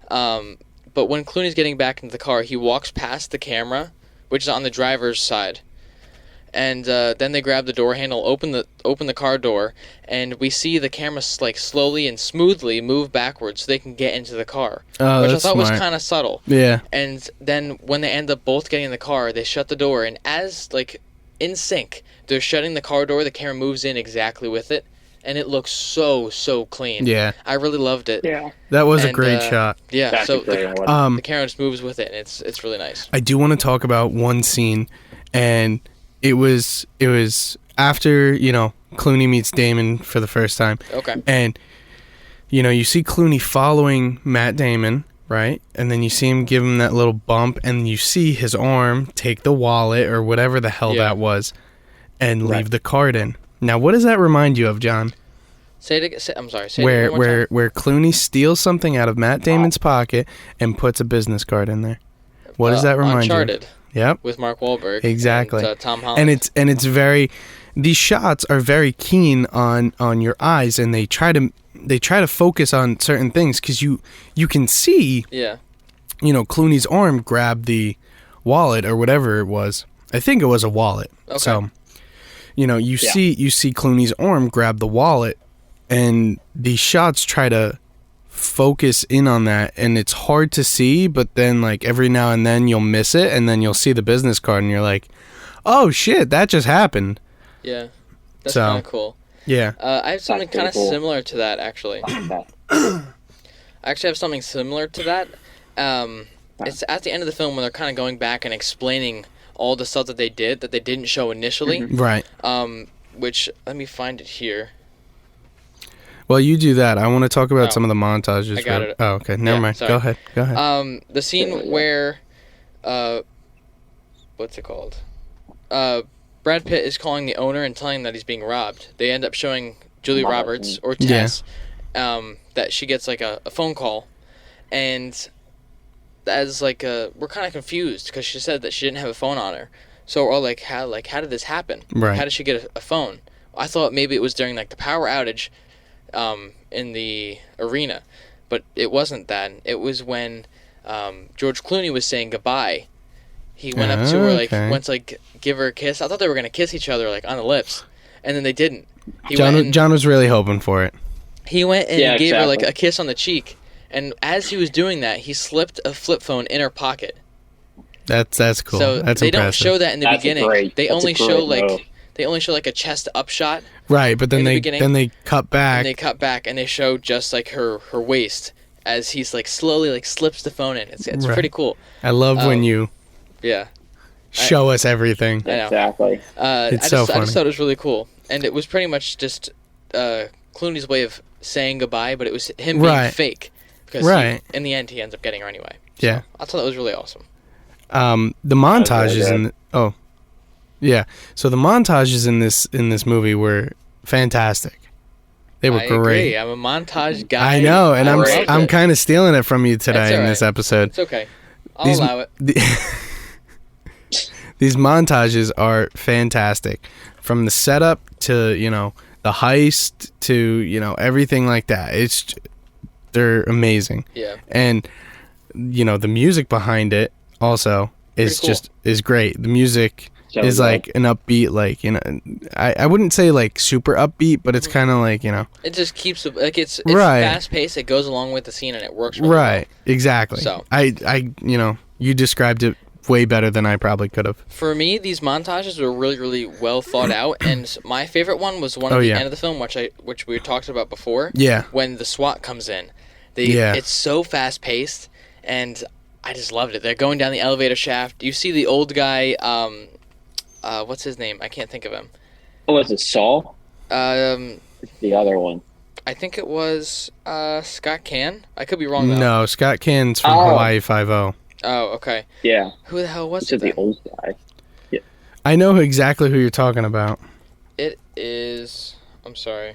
[SPEAKER 1] But when Clooney's getting back into the car, he walks past the camera, which is on the driver's side. And then they grab the door handle, open the car door, and we see the camera like slowly and smoothly move backwards so they can get into the car,
[SPEAKER 2] Oh,
[SPEAKER 1] which I
[SPEAKER 2] that's
[SPEAKER 1] thought was
[SPEAKER 2] smart.
[SPEAKER 1] kind of subtle.
[SPEAKER 2] Yeah.
[SPEAKER 1] And then when they end up both getting in the car, they shut the door, and as like in sync, they're shutting the car door. The camera moves in exactly with it. And it looks so clean.
[SPEAKER 2] Yeah.
[SPEAKER 1] I really loved it.
[SPEAKER 3] Yeah.
[SPEAKER 2] That was a
[SPEAKER 1] And,
[SPEAKER 2] great shot.
[SPEAKER 1] Yeah,
[SPEAKER 3] That's
[SPEAKER 1] so
[SPEAKER 3] a great one.
[SPEAKER 1] the camera just moves with it, and it's really nice.
[SPEAKER 2] I do want to talk about one scene, and it was after Clooney meets Damon for the first time.
[SPEAKER 1] Okay.
[SPEAKER 2] And you see Clooney following Matt Damon, right? And then you see him give him that little bump, and you see his arm take the wallet or whatever the hell that was, and leave the card in. Now, what does that remind you of, John?
[SPEAKER 1] Say it again. I'm sorry. Say
[SPEAKER 2] Where
[SPEAKER 1] it one more time.
[SPEAKER 2] where Clooney steals something out of Matt Damon's pocket and puts a business card in there. What does that remind
[SPEAKER 1] Uncharted
[SPEAKER 2] you? Yep.
[SPEAKER 1] with Mark Wahlberg.
[SPEAKER 2] Exactly.
[SPEAKER 1] And, Tom Holland.
[SPEAKER 2] And it's very, these shots are very keen on your eyes, and they try to focus on certain things because you can see
[SPEAKER 1] Yeah.
[SPEAKER 2] Clooney's arm grab the wallet or whatever it was. I think it was a wallet.
[SPEAKER 1] Okay.
[SPEAKER 2] So you see Clooney's arm grab the wallet, and these shots try to focus in on that, and it's hard to see, but then like every now and then you'll miss it, and then you'll see the business card and you're like, oh shit, that just happened.
[SPEAKER 1] Yeah. That's
[SPEAKER 2] So-
[SPEAKER 1] kind of cool.
[SPEAKER 2] Yeah.
[SPEAKER 1] I have something
[SPEAKER 3] pretty
[SPEAKER 1] kind of
[SPEAKER 3] cool.
[SPEAKER 1] similar to that, actually. I actually have something similar to that. It's at the end of the film when they're kind of going back and explaining all the stuff that they did that they didn't show initially.
[SPEAKER 2] Right.
[SPEAKER 1] Which, let me find it here.
[SPEAKER 2] Well, you do that. I want to talk about
[SPEAKER 1] Oh.
[SPEAKER 2] some of the montages.
[SPEAKER 1] I got it.
[SPEAKER 2] Oh, okay. Never
[SPEAKER 1] Yeah,
[SPEAKER 2] mind.
[SPEAKER 1] sorry.
[SPEAKER 2] Go ahead.
[SPEAKER 1] The scene where, what's it called? Brad Pitt is calling the owner and telling him that he's being robbed. They end up showing Julie Roberts, or
[SPEAKER 2] Yeah.
[SPEAKER 1] Tess, that she gets like a phone call, and as like we're kind of confused because she said that she didn't have a phone on her. So we're all like, how did this happen?
[SPEAKER 2] Right.
[SPEAKER 1] How did she get a phone? I thought maybe it was during like the power outage, in the arena, but it wasn't that. It was when George Clooney was saying goodbye. He went up to her, like,
[SPEAKER 2] Okay.
[SPEAKER 1] went to, like, give her a kiss. I thought they were going to kiss each other, like, on the lips. And then they didn't.
[SPEAKER 2] John was really hoping for it.
[SPEAKER 1] He went and
[SPEAKER 3] Yeah,
[SPEAKER 1] gave her, like,
[SPEAKER 3] exactly.
[SPEAKER 1] a kiss on the cheek. And as he was doing that, he slipped a flip phone in her pocket.
[SPEAKER 2] That's cool.
[SPEAKER 1] So
[SPEAKER 2] That's
[SPEAKER 1] they
[SPEAKER 2] impressive.
[SPEAKER 1] don't show that in the
[SPEAKER 3] That's
[SPEAKER 1] beginning. They
[SPEAKER 3] that's a
[SPEAKER 1] only
[SPEAKER 3] great
[SPEAKER 1] show, like,
[SPEAKER 3] move.
[SPEAKER 1] a chest up shot.
[SPEAKER 2] Right, but then
[SPEAKER 1] in the
[SPEAKER 2] they
[SPEAKER 1] beginning.
[SPEAKER 2] cut back.
[SPEAKER 1] And they cut back and they show just, like, her waist as he's, like, slowly, like, slips the phone in. It's
[SPEAKER 2] Right.
[SPEAKER 1] pretty cool.
[SPEAKER 2] I love when you
[SPEAKER 1] Yeah.
[SPEAKER 2] show us everything.
[SPEAKER 1] I know.
[SPEAKER 3] Exactly.
[SPEAKER 2] It's so funny.
[SPEAKER 1] I just thought it was really cool, and it was pretty much just Clooney's way of saying goodbye, but it was him being fake because in the end he ends up getting her anyway. So
[SPEAKER 2] Yeah.
[SPEAKER 1] I thought that was really awesome.
[SPEAKER 2] The montages so the montages in this movie were fantastic. They were
[SPEAKER 1] I
[SPEAKER 2] great.
[SPEAKER 1] agree. I'm a montage guy.
[SPEAKER 2] I know, and
[SPEAKER 1] I
[SPEAKER 2] I'm kind of stealing it from you today in this episode.
[SPEAKER 1] It's okay. I'll allow it.
[SPEAKER 2] These montages are fantastic, from the setup to the heist to everything like that. They're amazing.
[SPEAKER 1] Yeah.
[SPEAKER 2] And the music behind it also is
[SPEAKER 1] cool.
[SPEAKER 2] is great. The music is like an upbeat, like I wouldn't say like super upbeat, but it's kind of like
[SPEAKER 1] it just keeps it's fast paced. It goes along with the scene and it works really well.
[SPEAKER 2] Exactly.
[SPEAKER 1] So
[SPEAKER 2] I you described it way better than I probably could have.
[SPEAKER 1] For me, these montages were really, really well thought out, and my favorite one was one at the end of the film, which we talked about before. Yeah. When the SWAT comes in, it's so fast paced, and I just loved it. They're going down the elevator shaft. You see the old guy. What's his name? I can't think of him.
[SPEAKER 3] Oh, is it Saul? It's the other one.
[SPEAKER 1] I think it was Scott Caan. I could be wrong though.
[SPEAKER 2] No, Scott Caan's from Hawaii Five-0.
[SPEAKER 1] Oh, okay.
[SPEAKER 3] Yeah.
[SPEAKER 1] Who the hell was
[SPEAKER 3] it? The old guy. Yeah.
[SPEAKER 2] I know exactly who you're talking about.
[SPEAKER 1] It is. I'm sorry.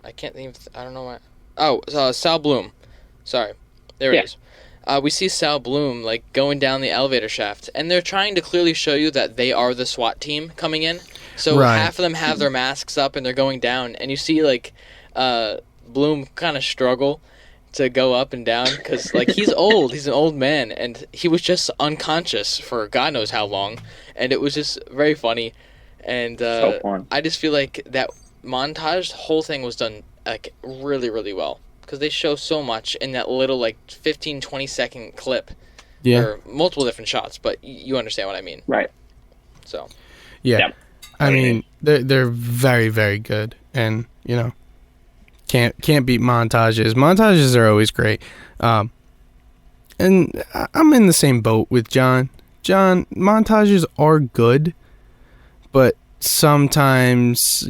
[SPEAKER 1] I can't think. I don't know why. Oh, Sal Bloom. Sorry. There it is. We see Sal Bloom like going down the elevator shaft, and they're trying to clearly show you that they are the SWAT team coming in. So half of them have their masks up and they're going down, and you see like Bloom kind of struggle to go up and down because like he's old. He's an old man, and he was just unconscious for God knows how long, and it was just very funny. And
[SPEAKER 3] so fun.
[SPEAKER 1] I just feel like that montage, the whole thing was done like really, really well. Because they show so much in that little, like, 15, 20-second clip. Yeah. Or multiple different shots, but you understand what I mean.
[SPEAKER 3] Right.
[SPEAKER 1] So.
[SPEAKER 2] Yeah. I mean, they're very, very good. And, can't beat montages. Montages are always great. And I'm in the same boat with John. John, montages are good, but sometimes,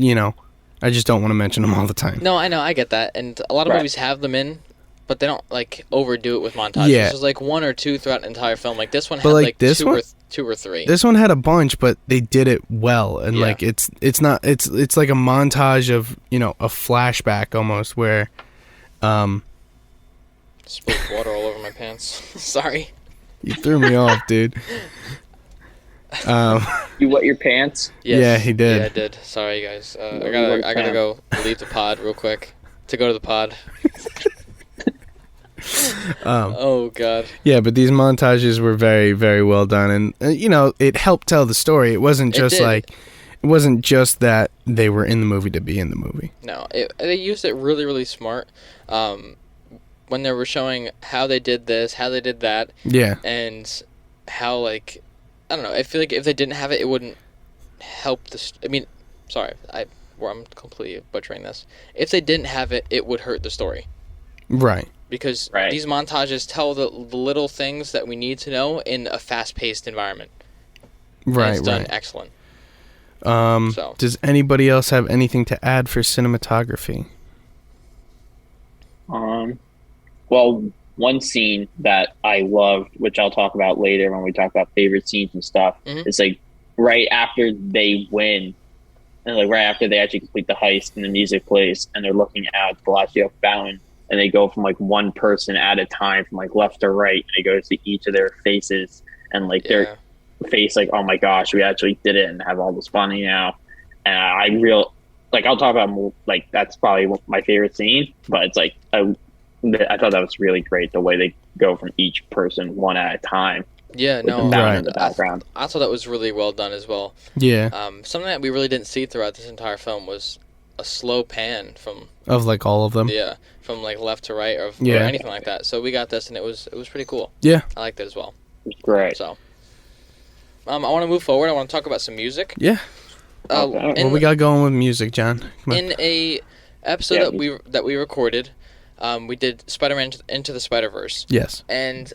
[SPEAKER 2] I just don't want to mention them all the time.
[SPEAKER 1] No, I know, I get that, and a lot of movies have them in, but they don't like overdo it with montages.
[SPEAKER 2] Yeah.
[SPEAKER 1] There's like one or two throughout an entire film. Like this one had like two or three.
[SPEAKER 2] This one had a bunch, but they did it well, and like it's like a montage of a flashback almost where,
[SPEAKER 1] spilled water all over my pants. Sorry.
[SPEAKER 2] You threw me off, dude.
[SPEAKER 3] You wet your pants?
[SPEAKER 1] Yes.
[SPEAKER 2] Yeah, he did.
[SPEAKER 1] Yeah, I did. Sorry, guys. I gotta go leave the pod real quick to go to the pod. Oh God.
[SPEAKER 2] Yeah, but these montages were very, very well done, and it helped tell the story. It wasn't just that they were in the movie to be in the movie.
[SPEAKER 1] No, they used it really, really smart. When they were showing how they did this, how they did that.
[SPEAKER 2] Yeah.
[SPEAKER 1] And how like. I don't know. I feel like if they didn't have it, it wouldn't help the. I mean, sorry, I'm completely butchering this. If they didn't have it, it would hurt the story.
[SPEAKER 2] Right.
[SPEAKER 1] Because these montages tell the little things that we need to know in a fast-paced environment.
[SPEAKER 2] Right.
[SPEAKER 1] And it's done excellent.
[SPEAKER 2] Does anybody else have anything to add for cinematography?
[SPEAKER 3] Well, one scene that I loved, which I'll talk about later when we talk about favorite scenes and stuff, is like right after they win, and like right after they actually complete the heist and the music plays, and they're looking out the Bellagio fountain, and they go from like one person at a time from like left to right, and it goes to each of their faces, and like their face like, oh my gosh, we actually did it and have all this funny now. And I'll talk about more, like that's probably my favorite scene, but it's like I thought that was really great, the way they go from each person one at a time.
[SPEAKER 1] Yeah, no,
[SPEAKER 3] in the background.
[SPEAKER 1] I thought that was really well done as well.
[SPEAKER 2] Yeah.
[SPEAKER 1] Something that we really didn't see throughout this entire film was a slow pan
[SPEAKER 2] of like all of them.
[SPEAKER 1] Yeah, from like left to right or anything like that. So we got this, and it was pretty cool.
[SPEAKER 2] Yeah,
[SPEAKER 1] I liked it as well.
[SPEAKER 3] It was great.
[SPEAKER 1] So, I want to move forward. I want to talk about some music.
[SPEAKER 2] Yeah. What we got going with music, John?
[SPEAKER 1] In a episode that we recorded. We did Spider-Man Into the Spider-Verse.
[SPEAKER 2] Yes.
[SPEAKER 1] And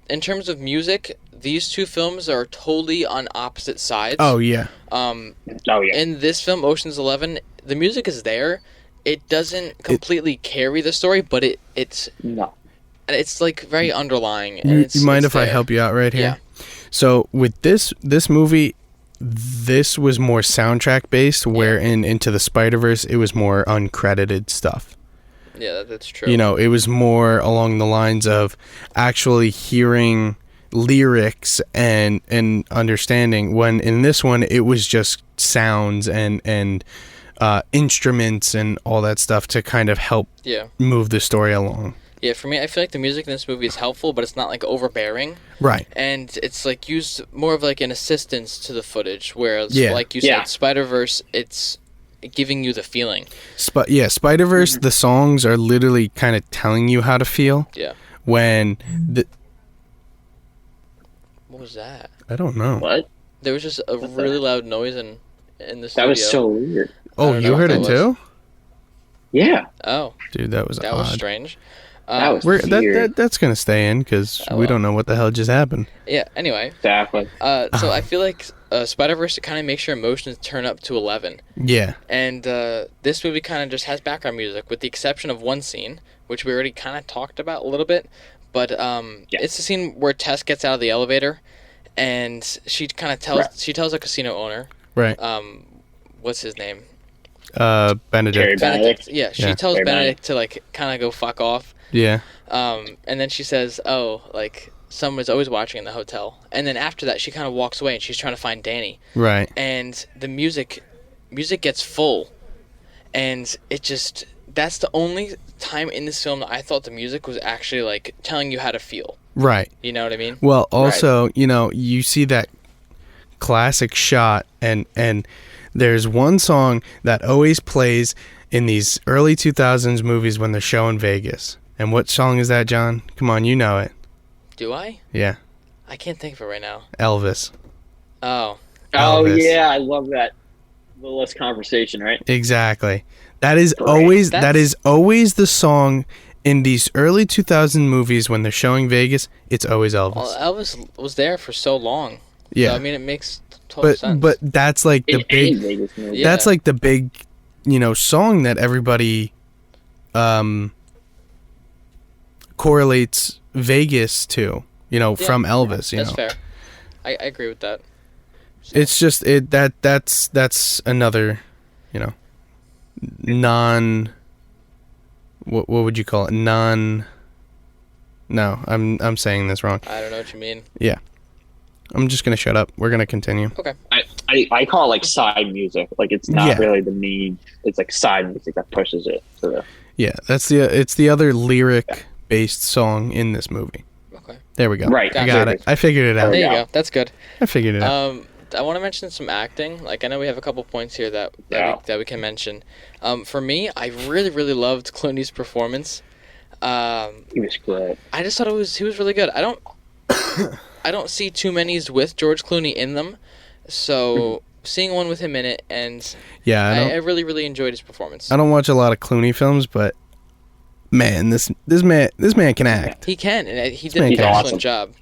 [SPEAKER 1] in terms of music, these two films are totally on opposite sides.
[SPEAKER 2] Oh yeah.
[SPEAKER 1] In this film, Ocean's 11, the music is there. It doesn't completely carry the story, but it's like very underlying. And
[SPEAKER 2] You mind if I
[SPEAKER 1] there.
[SPEAKER 2] help you out right here?
[SPEAKER 1] Yeah.
[SPEAKER 2] So with this movie, this was more soundtrack based, where in Into the Spider-Verse it was more uncredited stuff.
[SPEAKER 1] Yeah, that's true.
[SPEAKER 2] You know, it was more along the lines of actually hearing lyrics and understanding, when in this one it was just sounds and instruments and all that stuff to kind of help move the story along.
[SPEAKER 1] Yeah, for me, I feel like the music in this movie is helpful, but it's not like overbearing.
[SPEAKER 2] Right.
[SPEAKER 1] And it's like used more of like an assistance to the footage, whereas like you said, Spider-Verse, it's giving you the feeling.
[SPEAKER 2] Spider-Verse, the songs are literally kind of telling you how to feel.
[SPEAKER 1] Yeah.
[SPEAKER 2] When
[SPEAKER 1] what was that?
[SPEAKER 2] I don't know.
[SPEAKER 3] What?
[SPEAKER 1] There was just a really loud noise in the studio.
[SPEAKER 3] That was so weird.
[SPEAKER 2] Oh, you heard it too?
[SPEAKER 3] Yeah.
[SPEAKER 1] Oh.
[SPEAKER 2] Dude, that was odd.
[SPEAKER 1] That was strange.
[SPEAKER 3] That was weird.
[SPEAKER 2] That's going to stay in because we don't know what the hell just happened.
[SPEAKER 1] Yeah, anyway.
[SPEAKER 3] Exactly.
[SPEAKER 1] So I feel like Spider-Verse kind of makes your emotions turn up to 11.
[SPEAKER 2] Yeah.
[SPEAKER 1] And this movie kind of just has background music, with the exception of one scene, which we already kind of talked about a little bit. But it's the scene where Tess gets out of the elevator, and she kind of tells a casino owner.
[SPEAKER 2] Right.
[SPEAKER 1] What's his name?
[SPEAKER 2] Benedict.
[SPEAKER 1] Benedict. Yeah, she tells
[SPEAKER 3] Benedict.
[SPEAKER 1] Benedict to like kind of go fuck off.
[SPEAKER 2] Yeah.
[SPEAKER 1] And then she says, "Oh, like someone's always watching in the hotel." And then after that, she kind of walks away and she's trying to find Danny.
[SPEAKER 2] Right.
[SPEAKER 1] And the music gets full, and that's the only time in this film that I thought the music was actually like telling you how to feel.
[SPEAKER 2] Right.
[SPEAKER 1] You know what I mean?
[SPEAKER 2] Well, also, you know, you see that classic shot, and there's one song that always plays in these early 2000s movies when they're showing Vegas. And what song is that, John? Come on, you know it.
[SPEAKER 1] Do I?
[SPEAKER 2] Yeah.
[SPEAKER 1] I can't think of it right now.
[SPEAKER 2] Elvis.
[SPEAKER 1] Oh.
[SPEAKER 2] Elvis.
[SPEAKER 3] Oh yeah, I love that. A little less conversation, right?
[SPEAKER 2] Exactly. That is always the song in these early 2000 movies when they're showing Vegas. It's always Elvis.
[SPEAKER 1] Well, Elvis was there for so long.
[SPEAKER 2] Yeah.
[SPEAKER 1] So, I mean, it makes total sense.
[SPEAKER 2] But that's like the big.
[SPEAKER 3] Vegas movie.
[SPEAKER 1] Yeah.
[SPEAKER 2] That's like the big, you know, song that everybody correlates Vegas to, you know, from Elvis. You
[SPEAKER 1] that's
[SPEAKER 2] know,
[SPEAKER 1] fair. I agree with that. So.
[SPEAKER 2] It's just that's another, you know, what would you call it? No, I'm saying this wrong.
[SPEAKER 1] I don't know what you mean.
[SPEAKER 2] Yeah. I'm just gonna shut up. We're gonna continue.
[SPEAKER 1] Okay.
[SPEAKER 3] I call it like side music. Like it's not really the main. It's like side music that pushes it to the.
[SPEAKER 2] Yeah, it's the other lyric based song in this movie.
[SPEAKER 1] Okay.
[SPEAKER 2] There we go.
[SPEAKER 3] Right.
[SPEAKER 2] I got it. I figured it out.
[SPEAKER 1] There you go. That's good.
[SPEAKER 2] I figured it out.
[SPEAKER 1] I want to mention some acting. Like I know we have a couple points here that we can mention. For me, I really really loved Clooney's performance.
[SPEAKER 3] He was great.
[SPEAKER 1] I just thought he was really good. I don't see too many with George Clooney in them, so seeing one with him in it, and I really really enjoyed his performance.
[SPEAKER 2] I don't watch a lot of Clooney films, but man, this man can act.
[SPEAKER 1] He can, and he did an excellent job.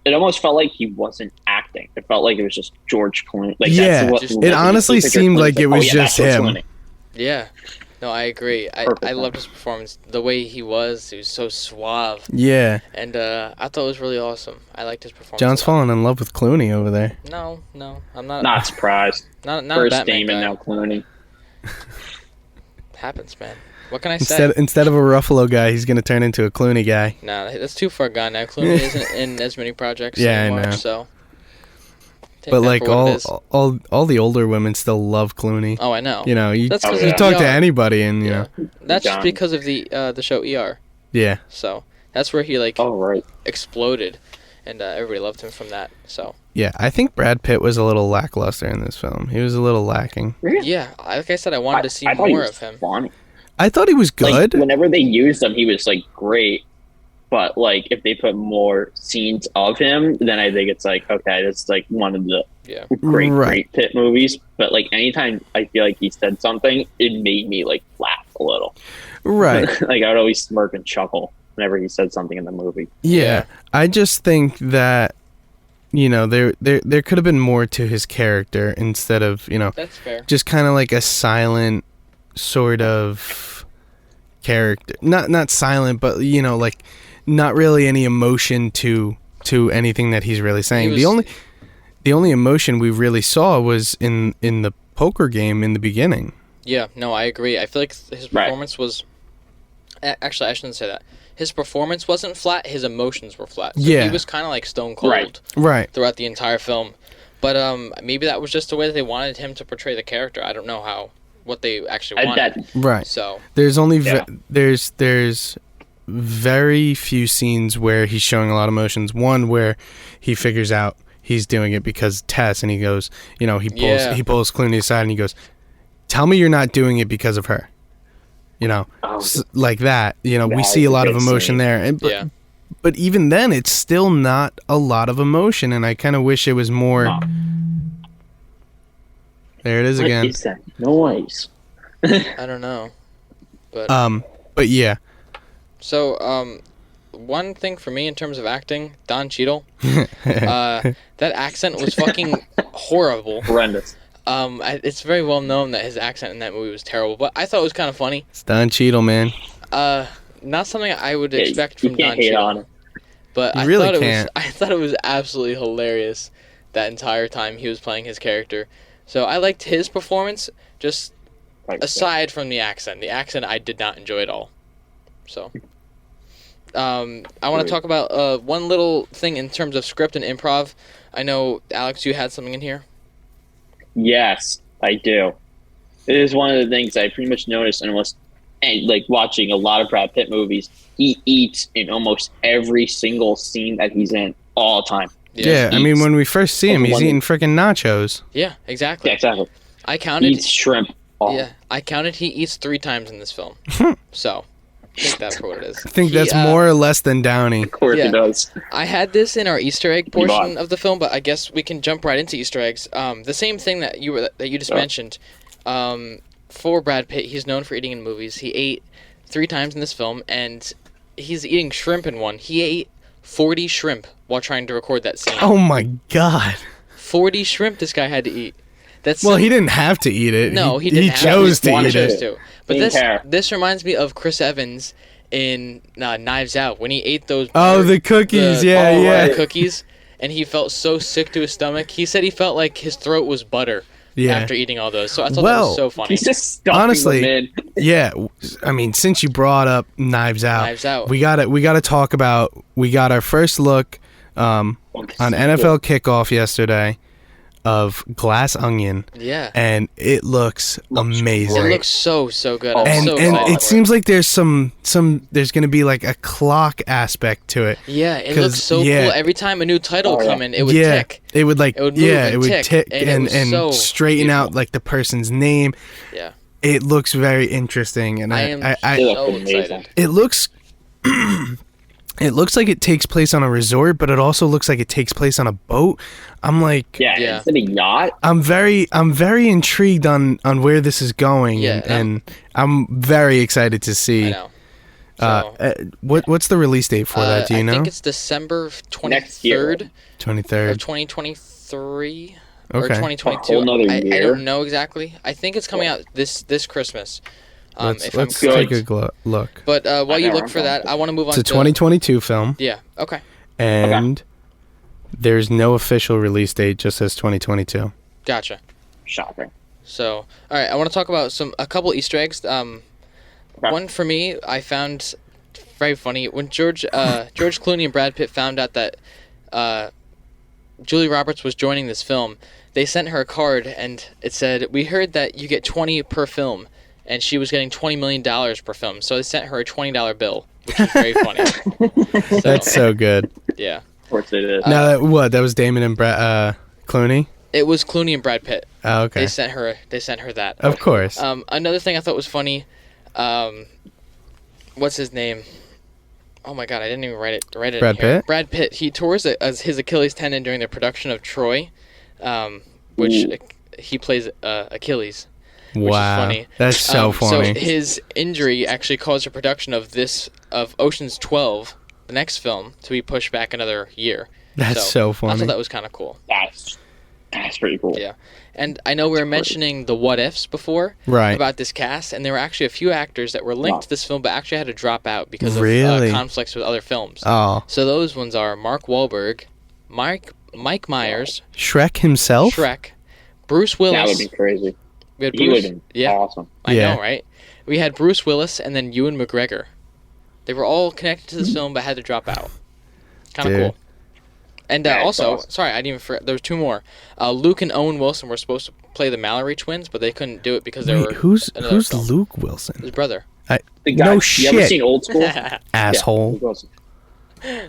[SPEAKER 3] It almost felt like he wasn't acting. It felt like it was just George Clooney. Like,
[SPEAKER 2] yeah, it honestly seemed like it was just him.
[SPEAKER 1] Yeah. No, I agree. I loved his performance. The way he was so suave.
[SPEAKER 2] Yeah.
[SPEAKER 1] And I thought it was really awesome. I liked his performance.
[SPEAKER 2] John's falling in love with Clooney over there.
[SPEAKER 1] No, I'm not.
[SPEAKER 3] Not surprised.
[SPEAKER 1] Not
[SPEAKER 3] First Damon, now Clooney.
[SPEAKER 1] Happens, man. What can I say?
[SPEAKER 2] Instead of a Ruffalo guy, he's going to turn into a Clooney guy.
[SPEAKER 1] Nah, that's too far gone now. Clooney isn't in as many projects anymore, I know. So.
[SPEAKER 2] But like all the older women still love Clooney.
[SPEAKER 1] Oh, I know.
[SPEAKER 2] You know, you talk to anybody, and you know.
[SPEAKER 1] That's just because of the show ER.
[SPEAKER 2] Yeah.
[SPEAKER 1] So that's where he exploded, and everybody loved him from that. So.
[SPEAKER 2] Yeah, I think Brad Pitt was a little lackluster in this film. He was a little lacking.
[SPEAKER 3] Really?
[SPEAKER 1] Yeah, like I said, I wanted to see more of him.
[SPEAKER 3] Funny.
[SPEAKER 2] I thought he was good.
[SPEAKER 3] Like, whenever they used him, he was like great. But like, if they put more scenes of him, then I think it's like, okay, that's like one of the great Pitt movies. But like, anytime I feel like he said something, it made me like laugh a little.
[SPEAKER 2] Right.
[SPEAKER 3] Like I would always smirk and chuckle. whenever he said something in the movie.
[SPEAKER 2] Yeah, I just think that, you know, there could have been more to his character instead of, you know,
[SPEAKER 1] That's fair.
[SPEAKER 2] just kind of like a silent sort of character. Not silent, but, you know, like not really any emotion to anything that he's really saying. The only emotion we really saw was in the poker game in the beginning.
[SPEAKER 1] Yeah, no, I agree. I feel like his performance was... Actually, I shouldn't say that. His performance wasn't flat, his emotions were flat. So
[SPEAKER 2] Yeah.
[SPEAKER 1] he was kind of like stone cold
[SPEAKER 2] Right.
[SPEAKER 1] throughout the entire film. But maybe that was just the way that they wanted him to portray the character. I don't know what they actually wanted.
[SPEAKER 2] Right.
[SPEAKER 1] So
[SPEAKER 2] There's only there's very few scenes where he's showing a lot of emotions. One where he figures out he's doing it because Tess, and he goes, you know, he pulls Clooney aside and he goes, "Tell me you're not doing it because of her." You know, like that. You know, we see a lot of emotion there. But even then, it's still not a lot of emotion, and I kind of wish it was more. There it is again.
[SPEAKER 3] What is that noise?
[SPEAKER 1] I don't know.
[SPEAKER 2] But yeah.
[SPEAKER 1] So, one thing for me in terms of acting, Don Cheadle, that accent was fucking horrible.
[SPEAKER 3] Horrendous.
[SPEAKER 1] It's very well known that his accent in that movie was terrible, but I thought it was kind of funny.
[SPEAKER 2] It's Don Cheadle, man.
[SPEAKER 1] Not something I would expect from Don
[SPEAKER 3] hate
[SPEAKER 1] Cheadle.
[SPEAKER 3] on him.
[SPEAKER 1] But I thought it was absolutely hilarious that entire time he was playing his character. So I liked his performance, just aside from the accent. The accent I did not enjoy at all. So I want to talk about one little thing in terms of script and improv. I know, Alex, you had something in here.
[SPEAKER 3] Yes, I do. It is one of the things I pretty much noticed, and like watching a lot of Brad Pitt movies, he eats in almost every single scene that he's in all the time.
[SPEAKER 2] Yeah, I mean, when we first see him, he's eating freaking nachos.
[SPEAKER 1] Yeah, exactly.
[SPEAKER 3] Yeah, exactly.
[SPEAKER 1] I counted.
[SPEAKER 3] He eats shrimp.
[SPEAKER 1] Yeah, I counted. He eats 3 times in this film. So, take that for what it is.
[SPEAKER 2] I think that's more or less than Downey.
[SPEAKER 3] Of course he does.
[SPEAKER 1] I had this in our Easter egg portion of the film, but I guess we can jump right into Easter eggs. The same thing that you just mentioned. For Brad Pitt, he's known for eating in movies. He ate 3 times in this film, and he's eating shrimp in one. He ate 40 shrimp while trying to record that scene.
[SPEAKER 2] Oh my god.
[SPEAKER 1] 40 shrimp this guy had to eat.
[SPEAKER 2] He didn't have to eat it.
[SPEAKER 1] No, he didn't.
[SPEAKER 2] He chose to eat it.
[SPEAKER 1] But this reminds me of Chris Evans in Knives Out when he ate those.
[SPEAKER 2] The cookies, the
[SPEAKER 1] cookies, and he felt so sick to his stomach. He said he felt like his throat was butter after eating all those. So I thought that was so funny.
[SPEAKER 3] He's just stuffing them in.
[SPEAKER 2] Yeah. I mean, since you brought up Knives Out, we gotta talk about. We got our first look on NFL Kickoff yesterday of Glass Onion.
[SPEAKER 1] Yeah.
[SPEAKER 2] And it looks amazing.
[SPEAKER 1] It looks so good.
[SPEAKER 2] And it seems like there's there's going to be like a clock aspect to it.
[SPEAKER 1] Yeah, it looks so cool. Every time a new title would come in, it would tick.
[SPEAKER 2] It would like it would tick and straighten
[SPEAKER 1] beautiful.
[SPEAKER 2] out like the person's name.
[SPEAKER 1] Yeah.
[SPEAKER 2] It looks very interesting, and
[SPEAKER 1] I am so excited.
[SPEAKER 2] It looks it looks like it takes place on a resort, but it also looks like it takes place on a boat. I'm like,
[SPEAKER 3] it's in a yacht.
[SPEAKER 2] I'm very intrigued on where this is going, and I'm very excited to see.
[SPEAKER 1] I know.
[SPEAKER 2] What's the release date for that? Do you know?
[SPEAKER 1] I think it's December 23rd.
[SPEAKER 2] 23rd
[SPEAKER 1] of 2023
[SPEAKER 2] or
[SPEAKER 1] 2022. I don't know exactly. I think it's coming out this Christmas.
[SPEAKER 2] Let's take a look.
[SPEAKER 1] But while you look for that, I want to move on to...
[SPEAKER 2] It's a 2022 film.
[SPEAKER 1] Yeah, okay.
[SPEAKER 2] And there's no official release date, just says 2022.
[SPEAKER 1] Gotcha.
[SPEAKER 3] Shopping.
[SPEAKER 1] So, all right, I want to talk about a couple Easter eggs. One for me, I found very funny. When George Clooney and Brad Pitt found out that Julie Roberts was joining this film, they sent her a card, and it said, "We heard that you get 20 per film." And she was getting $20 million per film. So they sent her a $20 bill, which is very funny.
[SPEAKER 2] That's so good.
[SPEAKER 1] Yeah.
[SPEAKER 3] Of course it is.
[SPEAKER 2] Now, that was Damon and Clooney?
[SPEAKER 1] It was Clooney and Brad Pitt.
[SPEAKER 2] Oh, okay.
[SPEAKER 1] They sent her that.
[SPEAKER 2] Of course.
[SPEAKER 1] Another thing I thought was funny, what's his name? Oh my god, I didn't even write it
[SPEAKER 2] Brad Pitt?
[SPEAKER 1] Brad Pitt. He tore his Achilles tendon during the production of Troy, which he plays Achilles. which is funny.
[SPEAKER 2] That's so funny.
[SPEAKER 1] So his injury actually caused a production of Ocean's 12, the next film, to be pushed back another year.
[SPEAKER 2] That's so funny.
[SPEAKER 1] I thought that was kind of cool.
[SPEAKER 3] That's pretty cool.
[SPEAKER 1] Yeah. And I know we were mentioning the what ifs before about this cast, and there were actually a few actors that were linked to this film but actually had to drop out because of conflicts with other films.
[SPEAKER 2] Oh.
[SPEAKER 1] So those ones are Mark Wahlberg, Mike Myers,
[SPEAKER 2] Shrek himself?
[SPEAKER 1] Shrek, Bruce Willis.
[SPEAKER 3] That would be crazy.
[SPEAKER 1] We had
[SPEAKER 3] He would have been awesome.
[SPEAKER 1] I know, right? We had Bruce Willis and then Ewan McGregor. They were all connected to this film but had to drop out. Kind of cool. And also,
[SPEAKER 3] awesome.
[SPEAKER 1] sorry, I didn't even forget. There was two more. Luke and Owen Wilson were supposed to play the Mallory twins, but they couldn't do it because they were.
[SPEAKER 2] Who's
[SPEAKER 1] film.
[SPEAKER 2] Luke Wilson?
[SPEAKER 1] His brother.
[SPEAKER 3] The guy,
[SPEAKER 2] No
[SPEAKER 3] You
[SPEAKER 2] shit.
[SPEAKER 3] ever seen Old School?
[SPEAKER 2] Asshole.
[SPEAKER 3] Yeah,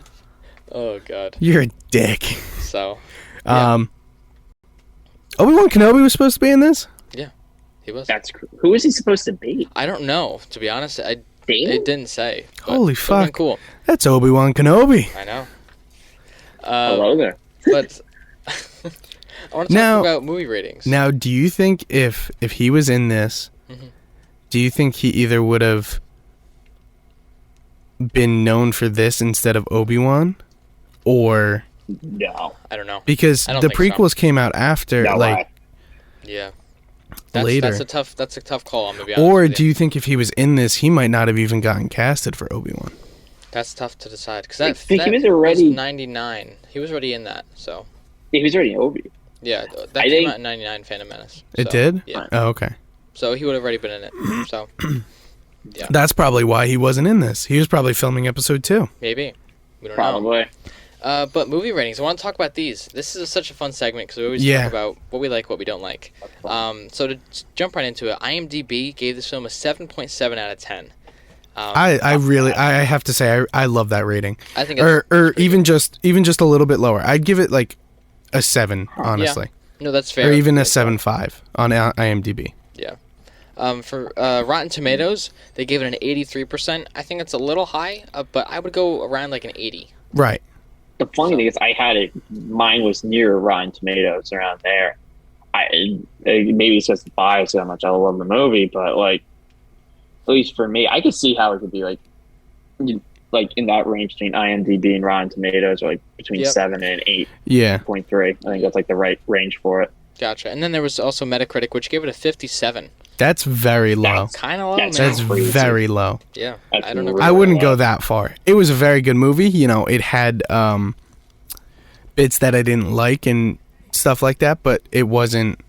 [SPEAKER 1] Oh God.
[SPEAKER 2] You're a dick.
[SPEAKER 1] So.
[SPEAKER 2] Obi-Wan Kenobi was supposed to be in this?
[SPEAKER 1] Yeah, he was.
[SPEAKER 3] who is he supposed to be?
[SPEAKER 1] I don't know, to be honest. It
[SPEAKER 3] Damon?
[SPEAKER 1] didn't say.
[SPEAKER 2] Holy fuck.
[SPEAKER 1] Cool.
[SPEAKER 2] That's Obi-Wan Kenobi.
[SPEAKER 1] I know.
[SPEAKER 3] Hello there.
[SPEAKER 1] But I want to talk about movie ratings.
[SPEAKER 2] Now, do you think if he was in this, do you think he either would have been known for this instead of Obi-Wan? Or...
[SPEAKER 3] No.
[SPEAKER 1] I don't know.
[SPEAKER 2] Because the prequels came out after,
[SPEAKER 1] Yeah.
[SPEAKER 2] Later.
[SPEAKER 1] That's a tough call, I'm going to be honest
[SPEAKER 2] Or
[SPEAKER 1] with you.
[SPEAKER 2] do you think if he was in this, he might not have even gotten casted for Obi-Wan?
[SPEAKER 1] That's tough to decide because
[SPEAKER 3] I
[SPEAKER 1] that
[SPEAKER 3] think he was already
[SPEAKER 1] 99. He was already in that, so
[SPEAKER 3] Yeah, he was already Obi.
[SPEAKER 1] yeah, that came out in 99. Phantom Menace.
[SPEAKER 2] It did?
[SPEAKER 1] Yeah.
[SPEAKER 2] Oh, okay.
[SPEAKER 1] So he would have already been in it. So yeah,
[SPEAKER 2] That's probably why he wasn't in this. He was probably filming episode 2.
[SPEAKER 1] maybe we don't
[SPEAKER 3] Probably.
[SPEAKER 1] know. But movie ratings. I want to talk about these. This is such a fun segment because we always talk about what we like, what we don't like. So to jump right into it, IMDb gave this film a 7.7 out of 10.
[SPEAKER 2] I have to say I love that rating.
[SPEAKER 1] I think
[SPEAKER 2] or even just a little bit lower. I'd give it like a 7, honestly.
[SPEAKER 1] No, that's fair.
[SPEAKER 2] Or even a 7.5 on IMDb.
[SPEAKER 1] Yeah. For Rotten Tomatoes, they gave it an 83%. I think it's a little high, but I would go around like an 80.
[SPEAKER 2] Right.
[SPEAKER 3] The funny thing is, mine was near Rotten Tomatoes around there. Maybe it's just bias how much I love the movie, but like, at least for me, I could see how it could be like in that range between IMDb and Rotten Tomatoes, or like between 7 and 8.
[SPEAKER 2] Yeah.
[SPEAKER 3] 0.3. I think that's like the right range for it.
[SPEAKER 1] Gotcha. And then there was also Metacritic, which gave it a 57.
[SPEAKER 2] That's very low.
[SPEAKER 1] Kind of low,
[SPEAKER 3] That's
[SPEAKER 1] man.
[SPEAKER 2] That's very low.
[SPEAKER 1] Yeah.
[SPEAKER 3] That's
[SPEAKER 1] I don't know.
[SPEAKER 3] really
[SPEAKER 2] I wouldn't go that far. It was a very good movie. You know, it had bits that I didn't like and stuff like that, but it wasn't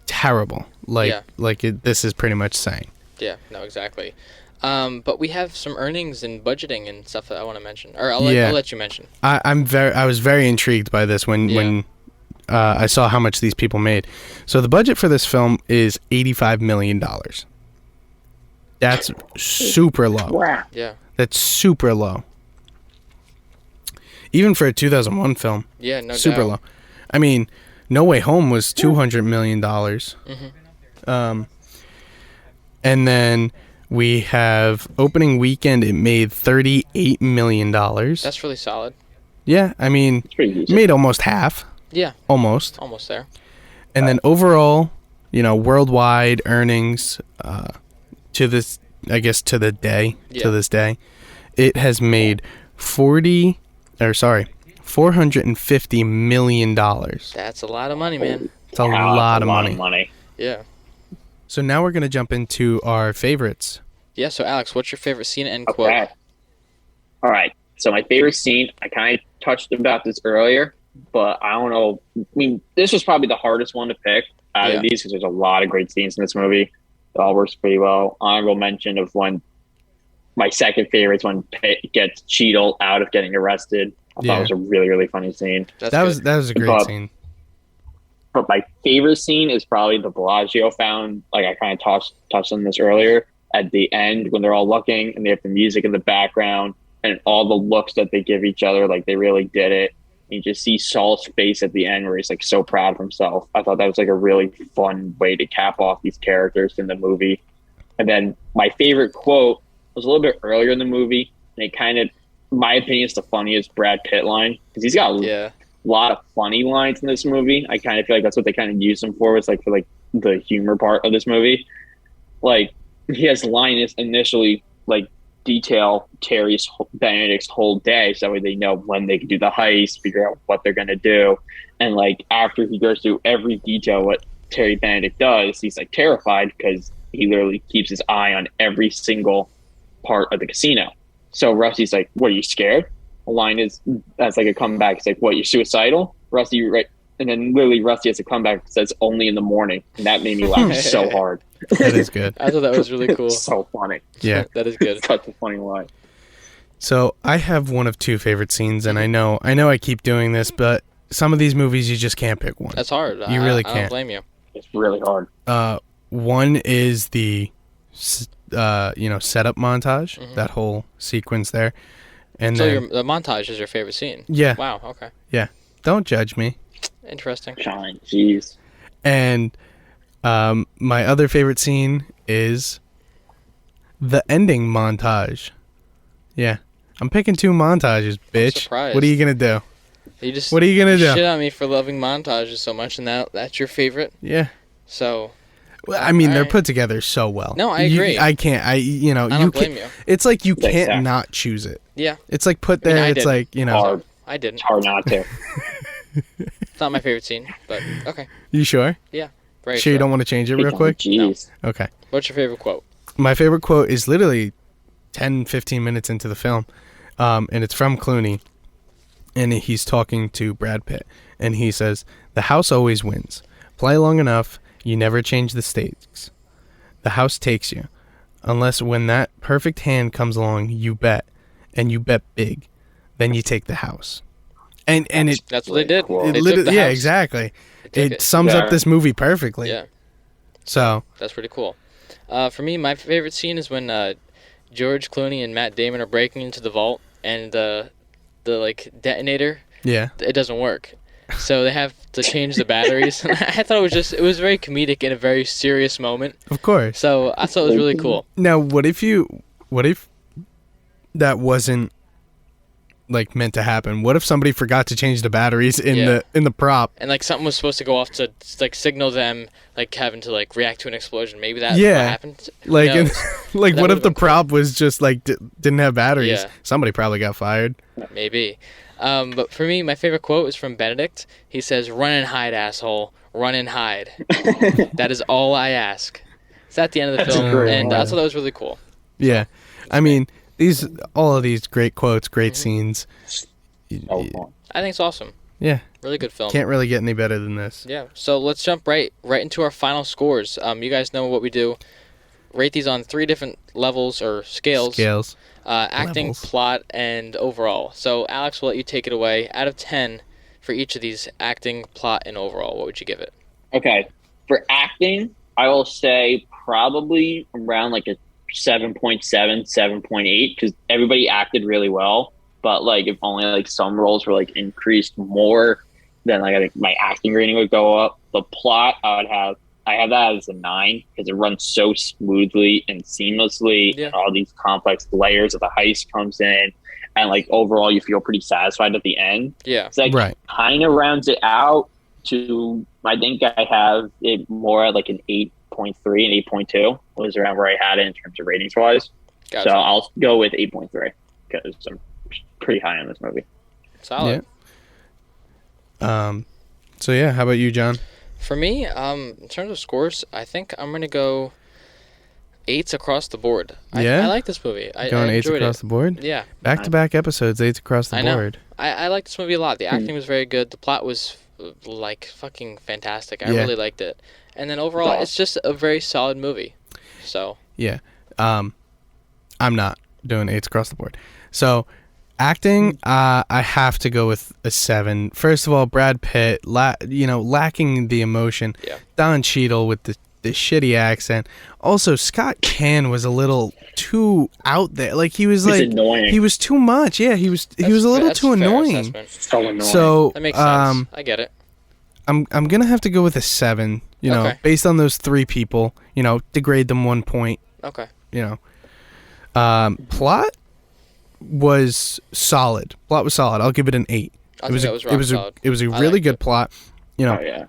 [SPEAKER 2] terrible. This is pretty much saying.
[SPEAKER 1] Yeah, no, exactly. But we have some earnings and budgeting and stuff that I want to mention. Or I'll let you mention.
[SPEAKER 2] I was very intrigued by this when I saw how much these people made. So the budget for this film is $85 million. That's super low.
[SPEAKER 3] Wow.
[SPEAKER 1] Yeah.
[SPEAKER 2] That's super low. Even for a 2001 film.
[SPEAKER 1] Yeah, no
[SPEAKER 2] super
[SPEAKER 1] doubt.
[SPEAKER 2] low. I mean, No Way Home was $200 million. And then we have opening weekend, it made $38 million.
[SPEAKER 1] That's really solid.
[SPEAKER 2] Yeah, I mean,
[SPEAKER 3] Pretty
[SPEAKER 2] made almost half.
[SPEAKER 1] Yeah.
[SPEAKER 2] Almost
[SPEAKER 1] there.
[SPEAKER 2] And then overall, worldwide earnings to this day, it has made $450 million.
[SPEAKER 1] That's a lot of money, man.
[SPEAKER 2] It's a lot of money.
[SPEAKER 1] Yeah.
[SPEAKER 2] So now we're going to jump into our favorites.
[SPEAKER 1] Yeah, so Alex, what's your favorite scene and
[SPEAKER 3] Okay.
[SPEAKER 1] quote?
[SPEAKER 3] All right. So my favorite scene, I kind of touched about this earlier, but I don't know. I mean, this was probably the hardest one to pick out of these because there's a lot of great scenes in this movie. It all works pretty well. Honorable mention of my second favorite is when Pitt gets Cheadle out of getting arrested. I thought it was a really, really funny scene.
[SPEAKER 2] That was a great scene.
[SPEAKER 3] But my favorite scene is probably the Bellagio fountain. Like I kind of touched on this earlier. At the end, when they're all looking and they have the music in the background and all the looks that they give each other, like they really did it. And you just see Saul's face at the end where he's like so proud of himself. I thought that was like a really fun way to cap off these characters in the movie. And then my favorite quote was a little bit earlier in the movie, and it kind of, in my opinion, is the funniest Brad Pitt line because he's got a lot of funny lines in this movie. I kind of feel like that's what they kind of use him for. It's like for like the humor part of this movie. Like, he has Linus initially like detail Benedict's whole day, so that way they know when they can do the heist, figure out what they're gonna do, and like after he goes through every detail what Terry Benedict does, he's like terrified because he literally keeps his eye on every single part of the casino. So Rusty's like, "What, are you scared?" Linus that's like a comeback. It's like, "What, you're suicidal?" Rusty, you're right. And then literally Rusty has a comeback that says only in the morning. And that made me laugh so hard.
[SPEAKER 2] That is good.
[SPEAKER 1] I thought that was really cool.
[SPEAKER 3] So funny.
[SPEAKER 2] Yeah.
[SPEAKER 1] That is good.
[SPEAKER 3] Such a funny line.
[SPEAKER 2] So I have one of two favorite scenes, and I know I keep doing this, but some of these movies you just can't pick one.
[SPEAKER 1] That's hard.
[SPEAKER 2] You really
[SPEAKER 1] I
[SPEAKER 2] can't.
[SPEAKER 1] don't blame you.
[SPEAKER 3] It's really hard.
[SPEAKER 2] One is the setup montage, that whole sequence there. And
[SPEAKER 1] So
[SPEAKER 2] then,
[SPEAKER 1] the montage is your favorite scene?
[SPEAKER 2] Yeah.
[SPEAKER 1] Wow, okay.
[SPEAKER 2] Yeah. Don't judge me.
[SPEAKER 1] Interesting.
[SPEAKER 3] Shine, jeez.
[SPEAKER 2] And my other favorite scene is the ending montage. Yeah. I'm picking two montages, bitch.
[SPEAKER 1] surprised.
[SPEAKER 2] What are you going to do? What are you going to do?
[SPEAKER 1] Shit on me for loving montages so much, and that's your favorite?
[SPEAKER 2] Yeah.
[SPEAKER 1] So...
[SPEAKER 2] Well, I mean, they're
[SPEAKER 1] Alright.
[SPEAKER 2] put together so well.
[SPEAKER 1] No, I agree.
[SPEAKER 2] I can't.
[SPEAKER 1] I don't blame you.
[SPEAKER 2] It's like you
[SPEAKER 3] Exactly.
[SPEAKER 2] can't not choose it.
[SPEAKER 1] Yeah.
[SPEAKER 2] It's like put there.
[SPEAKER 1] I
[SPEAKER 2] It's
[SPEAKER 1] didn't.
[SPEAKER 2] like,
[SPEAKER 3] Hard.
[SPEAKER 1] I didn't.
[SPEAKER 3] It's hard not to.
[SPEAKER 1] It's not my favorite scene, but okay.
[SPEAKER 2] You sure?
[SPEAKER 1] Yeah. Very
[SPEAKER 2] Sure you don't want to change it real quick?
[SPEAKER 3] Jeez.
[SPEAKER 2] Okay.
[SPEAKER 1] What's your favorite quote?
[SPEAKER 2] My favorite quote is literally 10, 15 minutes into the film, and it's from Clooney, and he's talking to Brad Pitt, and he says, "The house always wins. Play long enough, you never change the stakes. The house takes you. Unless when that perfect hand comes along, you bet, and you bet big. Then you take the house." And
[SPEAKER 1] That's what they did.
[SPEAKER 3] Cool.
[SPEAKER 2] it
[SPEAKER 1] They took
[SPEAKER 2] literally,
[SPEAKER 1] the
[SPEAKER 2] yeah,
[SPEAKER 1] house.
[SPEAKER 2] exactly.
[SPEAKER 1] They took
[SPEAKER 2] It sums up
[SPEAKER 3] Yeah.
[SPEAKER 2] this movie perfectly.
[SPEAKER 1] Yeah,
[SPEAKER 2] So,
[SPEAKER 1] that's pretty cool. For me, my favorite scene is when George Clooney and Matt Damon are breaking into the vault, and the like detonator,
[SPEAKER 2] yeah.
[SPEAKER 1] it doesn't work. So they have to change the batteries. I thought it was very comedic in a very serious moment.
[SPEAKER 2] Of course.
[SPEAKER 1] So I thought it was really cool.
[SPEAKER 2] Now, what if that wasn't like meant to happen? What if somebody forgot to change the batteries in the prop?
[SPEAKER 1] And like something was supposed to go off to like signal them like having to like react to an explosion. Maybe that's what happened.
[SPEAKER 2] Like,
[SPEAKER 1] No,
[SPEAKER 2] like
[SPEAKER 1] that
[SPEAKER 2] what if
[SPEAKER 1] would've
[SPEAKER 2] the
[SPEAKER 1] been
[SPEAKER 2] prop was just like didn't have batteries?
[SPEAKER 1] Yeah.
[SPEAKER 2] Somebody probably got fired.
[SPEAKER 1] maybe. But for me, my favorite quote is from Benedict. He says, "Run and hide, asshole. Run and hide. That is all I ask." It's at the end of the
[SPEAKER 3] That's a
[SPEAKER 1] film,
[SPEAKER 3] great
[SPEAKER 1] and
[SPEAKER 3] line.
[SPEAKER 1] I thought that was really cool.
[SPEAKER 2] Yeah, I mean all of these great quotes, great scenes.
[SPEAKER 3] Oh, fun.
[SPEAKER 1] I think it's awesome.
[SPEAKER 2] Yeah,
[SPEAKER 1] Really good film.
[SPEAKER 2] can't really get any better than this.
[SPEAKER 1] Yeah. So let's jump right into our final scores. You guys know what we do. Rate these on 3 different levels or scales.
[SPEAKER 2] Scales.
[SPEAKER 1] Acting,
[SPEAKER 2] Levels.
[SPEAKER 1] plot, and overall. So Alex, we'll let you take it away. Out of 10 for each of these: acting, plot, and overall, what would you give it?
[SPEAKER 3] Okay. For acting, I will say probably around like a 7.7, 7.8, because everybody acted really well. But like if only like some roles were like increased more, then like I think my acting rating would go up. The plot, I have that as a 9 because it runs so smoothly and seamlessly.
[SPEAKER 1] Yeah.
[SPEAKER 3] And all these complex layers of the heist comes in, and like overall you feel pretty satisfied at the end.
[SPEAKER 1] Yeah.
[SPEAKER 3] It's like
[SPEAKER 2] Right.
[SPEAKER 3] kind of rounds it out to, I think I have it more at like an 8.3 and 8.2 was around where I had it in terms of ratings wise.
[SPEAKER 1] Gotcha.
[SPEAKER 3] So I'll go with 8.3 because I'm pretty high on this movie.
[SPEAKER 1] Solid.
[SPEAKER 2] So yeah, how about you, John?
[SPEAKER 1] For me, in terms of scores, I think I'm gonna go 8s across the board.
[SPEAKER 2] Yeah?
[SPEAKER 1] I like this movie. I
[SPEAKER 2] Going 8s
[SPEAKER 1] enjoyed
[SPEAKER 2] across
[SPEAKER 1] it.
[SPEAKER 2] the board?
[SPEAKER 1] Yeah,
[SPEAKER 2] Back-to-back episodes, 8s across the
[SPEAKER 1] I know.
[SPEAKER 2] board.
[SPEAKER 1] I like this movie a lot. The acting was very good. The plot was like fucking fantastic. I
[SPEAKER 2] Yeah.
[SPEAKER 1] really liked it. And then overall, it's just a very solid movie. So
[SPEAKER 2] Yeah. I'm not doing 8s across the board. So, acting, I have to go with a 7. First of all, Brad Pitt, lacking the emotion.
[SPEAKER 1] Yeah.
[SPEAKER 2] Don Cheadle with the shitty accent. Also, Scott Caan was a little too out there. Like he was
[SPEAKER 3] It's
[SPEAKER 2] like
[SPEAKER 3] annoying.
[SPEAKER 2] he was too much. Yeah, he was a little
[SPEAKER 1] that's
[SPEAKER 2] too
[SPEAKER 1] a fair
[SPEAKER 2] annoying.
[SPEAKER 1] assessment.
[SPEAKER 3] So annoying.
[SPEAKER 2] So,
[SPEAKER 1] That makes sense. I get it.
[SPEAKER 2] I'm gonna have to go with a 7.
[SPEAKER 1] Okay.
[SPEAKER 2] Based on those 3 people. Degrade them 1 point.
[SPEAKER 1] Okay.
[SPEAKER 2] Plot was solid. I'll give it an 8.
[SPEAKER 1] I think that was rock solid.
[SPEAKER 2] It was a
[SPEAKER 1] I
[SPEAKER 2] really
[SPEAKER 1] liked
[SPEAKER 2] good
[SPEAKER 1] it.
[SPEAKER 2] plot.
[SPEAKER 3] oh yeah.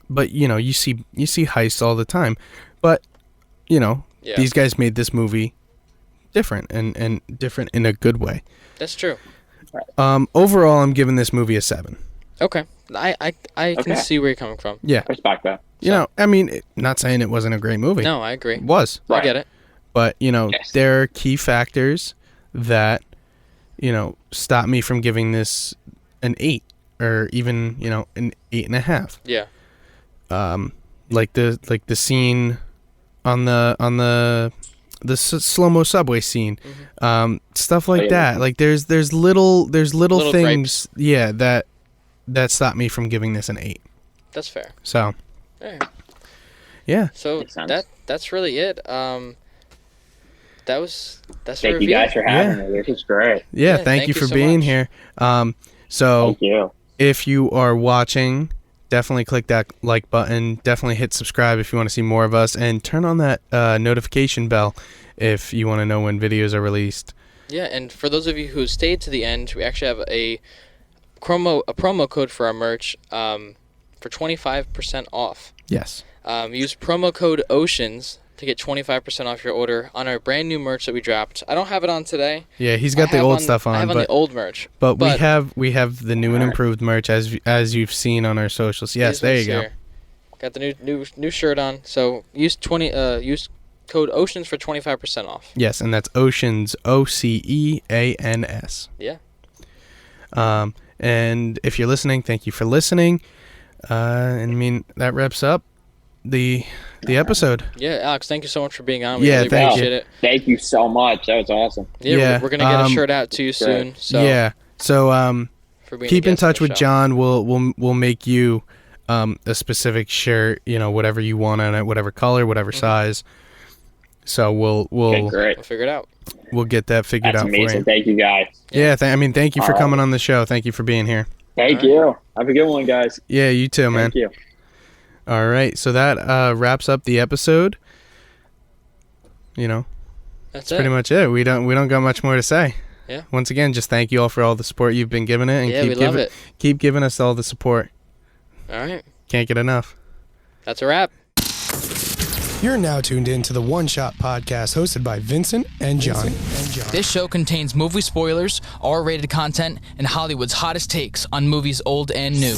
[SPEAKER 2] But you see heists all the time. But these guys made this movie different and different in a good way.
[SPEAKER 1] That's true.
[SPEAKER 2] Overall, I'm giving this movie a 7.
[SPEAKER 1] Okay. I can see where you're coming from.
[SPEAKER 2] Yeah.
[SPEAKER 3] Respect that.
[SPEAKER 2] Not saying it wasn't a great movie.
[SPEAKER 1] No, I agree.
[SPEAKER 2] It was.
[SPEAKER 1] I get it.
[SPEAKER 2] But,
[SPEAKER 3] Yes.
[SPEAKER 2] there are key factors that, stop me from giving this an 8 or even, an 8.5.
[SPEAKER 1] Yeah.
[SPEAKER 2] Like the scene on the slow-mo subway scene. Stuff like that. Like there's little things, gripes. That stop me from giving this an 8.
[SPEAKER 1] That's fair.
[SPEAKER 2] So,
[SPEAKER 1] Right.
[SPEAKER 2] yeah.
[SPEAKER 1] So that's really it. That's
[SPEAKER 3] Thank you guys for having me. This is great.
[SPEAKER 2] Yeah, thank you for
[SPEAKER 1] so
[SPEAKER 2] being
[SPEAKER 1] much.
[SPEAKER 2] here. So
[SPEAKER 3] Thank you.
[SPEAKER 2] if you are watching, definitely click that like button. Definitely hit subscribe if you want to see more of us, and turn on that notification bell if you want to know when videos are released.
[SPEAKER 1] Yeah, and for those of you who stayed to the end, we actually have a promo code for our merch for 25% off.
[SPEAKER 2] Yes.
[SPEAKER 1] Use promo code OCEANS to get 25% off your order on our brand new merch that we dropped. I don't have it on today.
[SPEAKER 2] Yeah, he's got the old stuff on.
[SPEAKER 1] I have on the old merch.
[SPEAKER 2] But we have the new and improved merch as you've seen on our socials. Yes, there you go.
[SPEAKER 1] Got the new shirt on. So use code OCEANS for 25% off.
[SPEAKER 2] Yes, and that's Oceans, OCEANS.
[SPEAKER 1] Yeah.
[SPEAKER 2] And if you're listening, thank you for listening. That wraps up the episode.
[SPEAKER 1] Yeah, Alex, thank you so much for being on. We
[SPEAKER 2] really
[SPEAKER 1] appreciate it.
[SPEAKER 3] Thank you so much. That was awesome.
[SPEAKER 1] Yeah, we're gonna get a shirt out to you soon. So
[SPEAKER 2] yeah. So keep in touch with
[SPEAKER 1] show.
[SPEAKER 2] John. We'll make you a specific shirt. Whatever you want on it, whatever color, whatever size. So we'll
[SPEAKER 3] great.
[SPEAKER 1] We'll figure it out.
[SPEAKER 2] We'll get that figured out
[SPEAKER 3] amazing.
[SPEAKER 2] for you.
[SPEAKER 3] Thank you guys.
[SPEAKER 2] Yeah, thank you for coming on the show. Thank you for being here.
[SPEAKER 3] Thank you. Have a good one, guys.
[SPEAKER 2] Yeah, you too, man.
[SPEAKER 3] Thank you.
[SPEAKER 2] All right, so that wraps up the episode.
[SPEAKER 1] That's
[SPEAKER 2] pretty much it. We don't got much more to say.
[SPEAKER 1] Yeah.
[SPEAKER 2] Once again, just thank you all for all the support you've been giving it, and
[SPEAKER 1] we love it.
[SPEAKER 2] Keep giving us all the support.
[SPEAKER 1] All right.
[SPEAKER 2] Can't get enough.
[SPEAKER 1] That's a wrap.
[SPEAKER 4] You're now tuned in to the One Shot Podcast hosted by Vincent and Jonny.
[SPEAKER 5] This show contains movie spoilers, R-rated content, and Hollywood's hottest takes on movies old and new.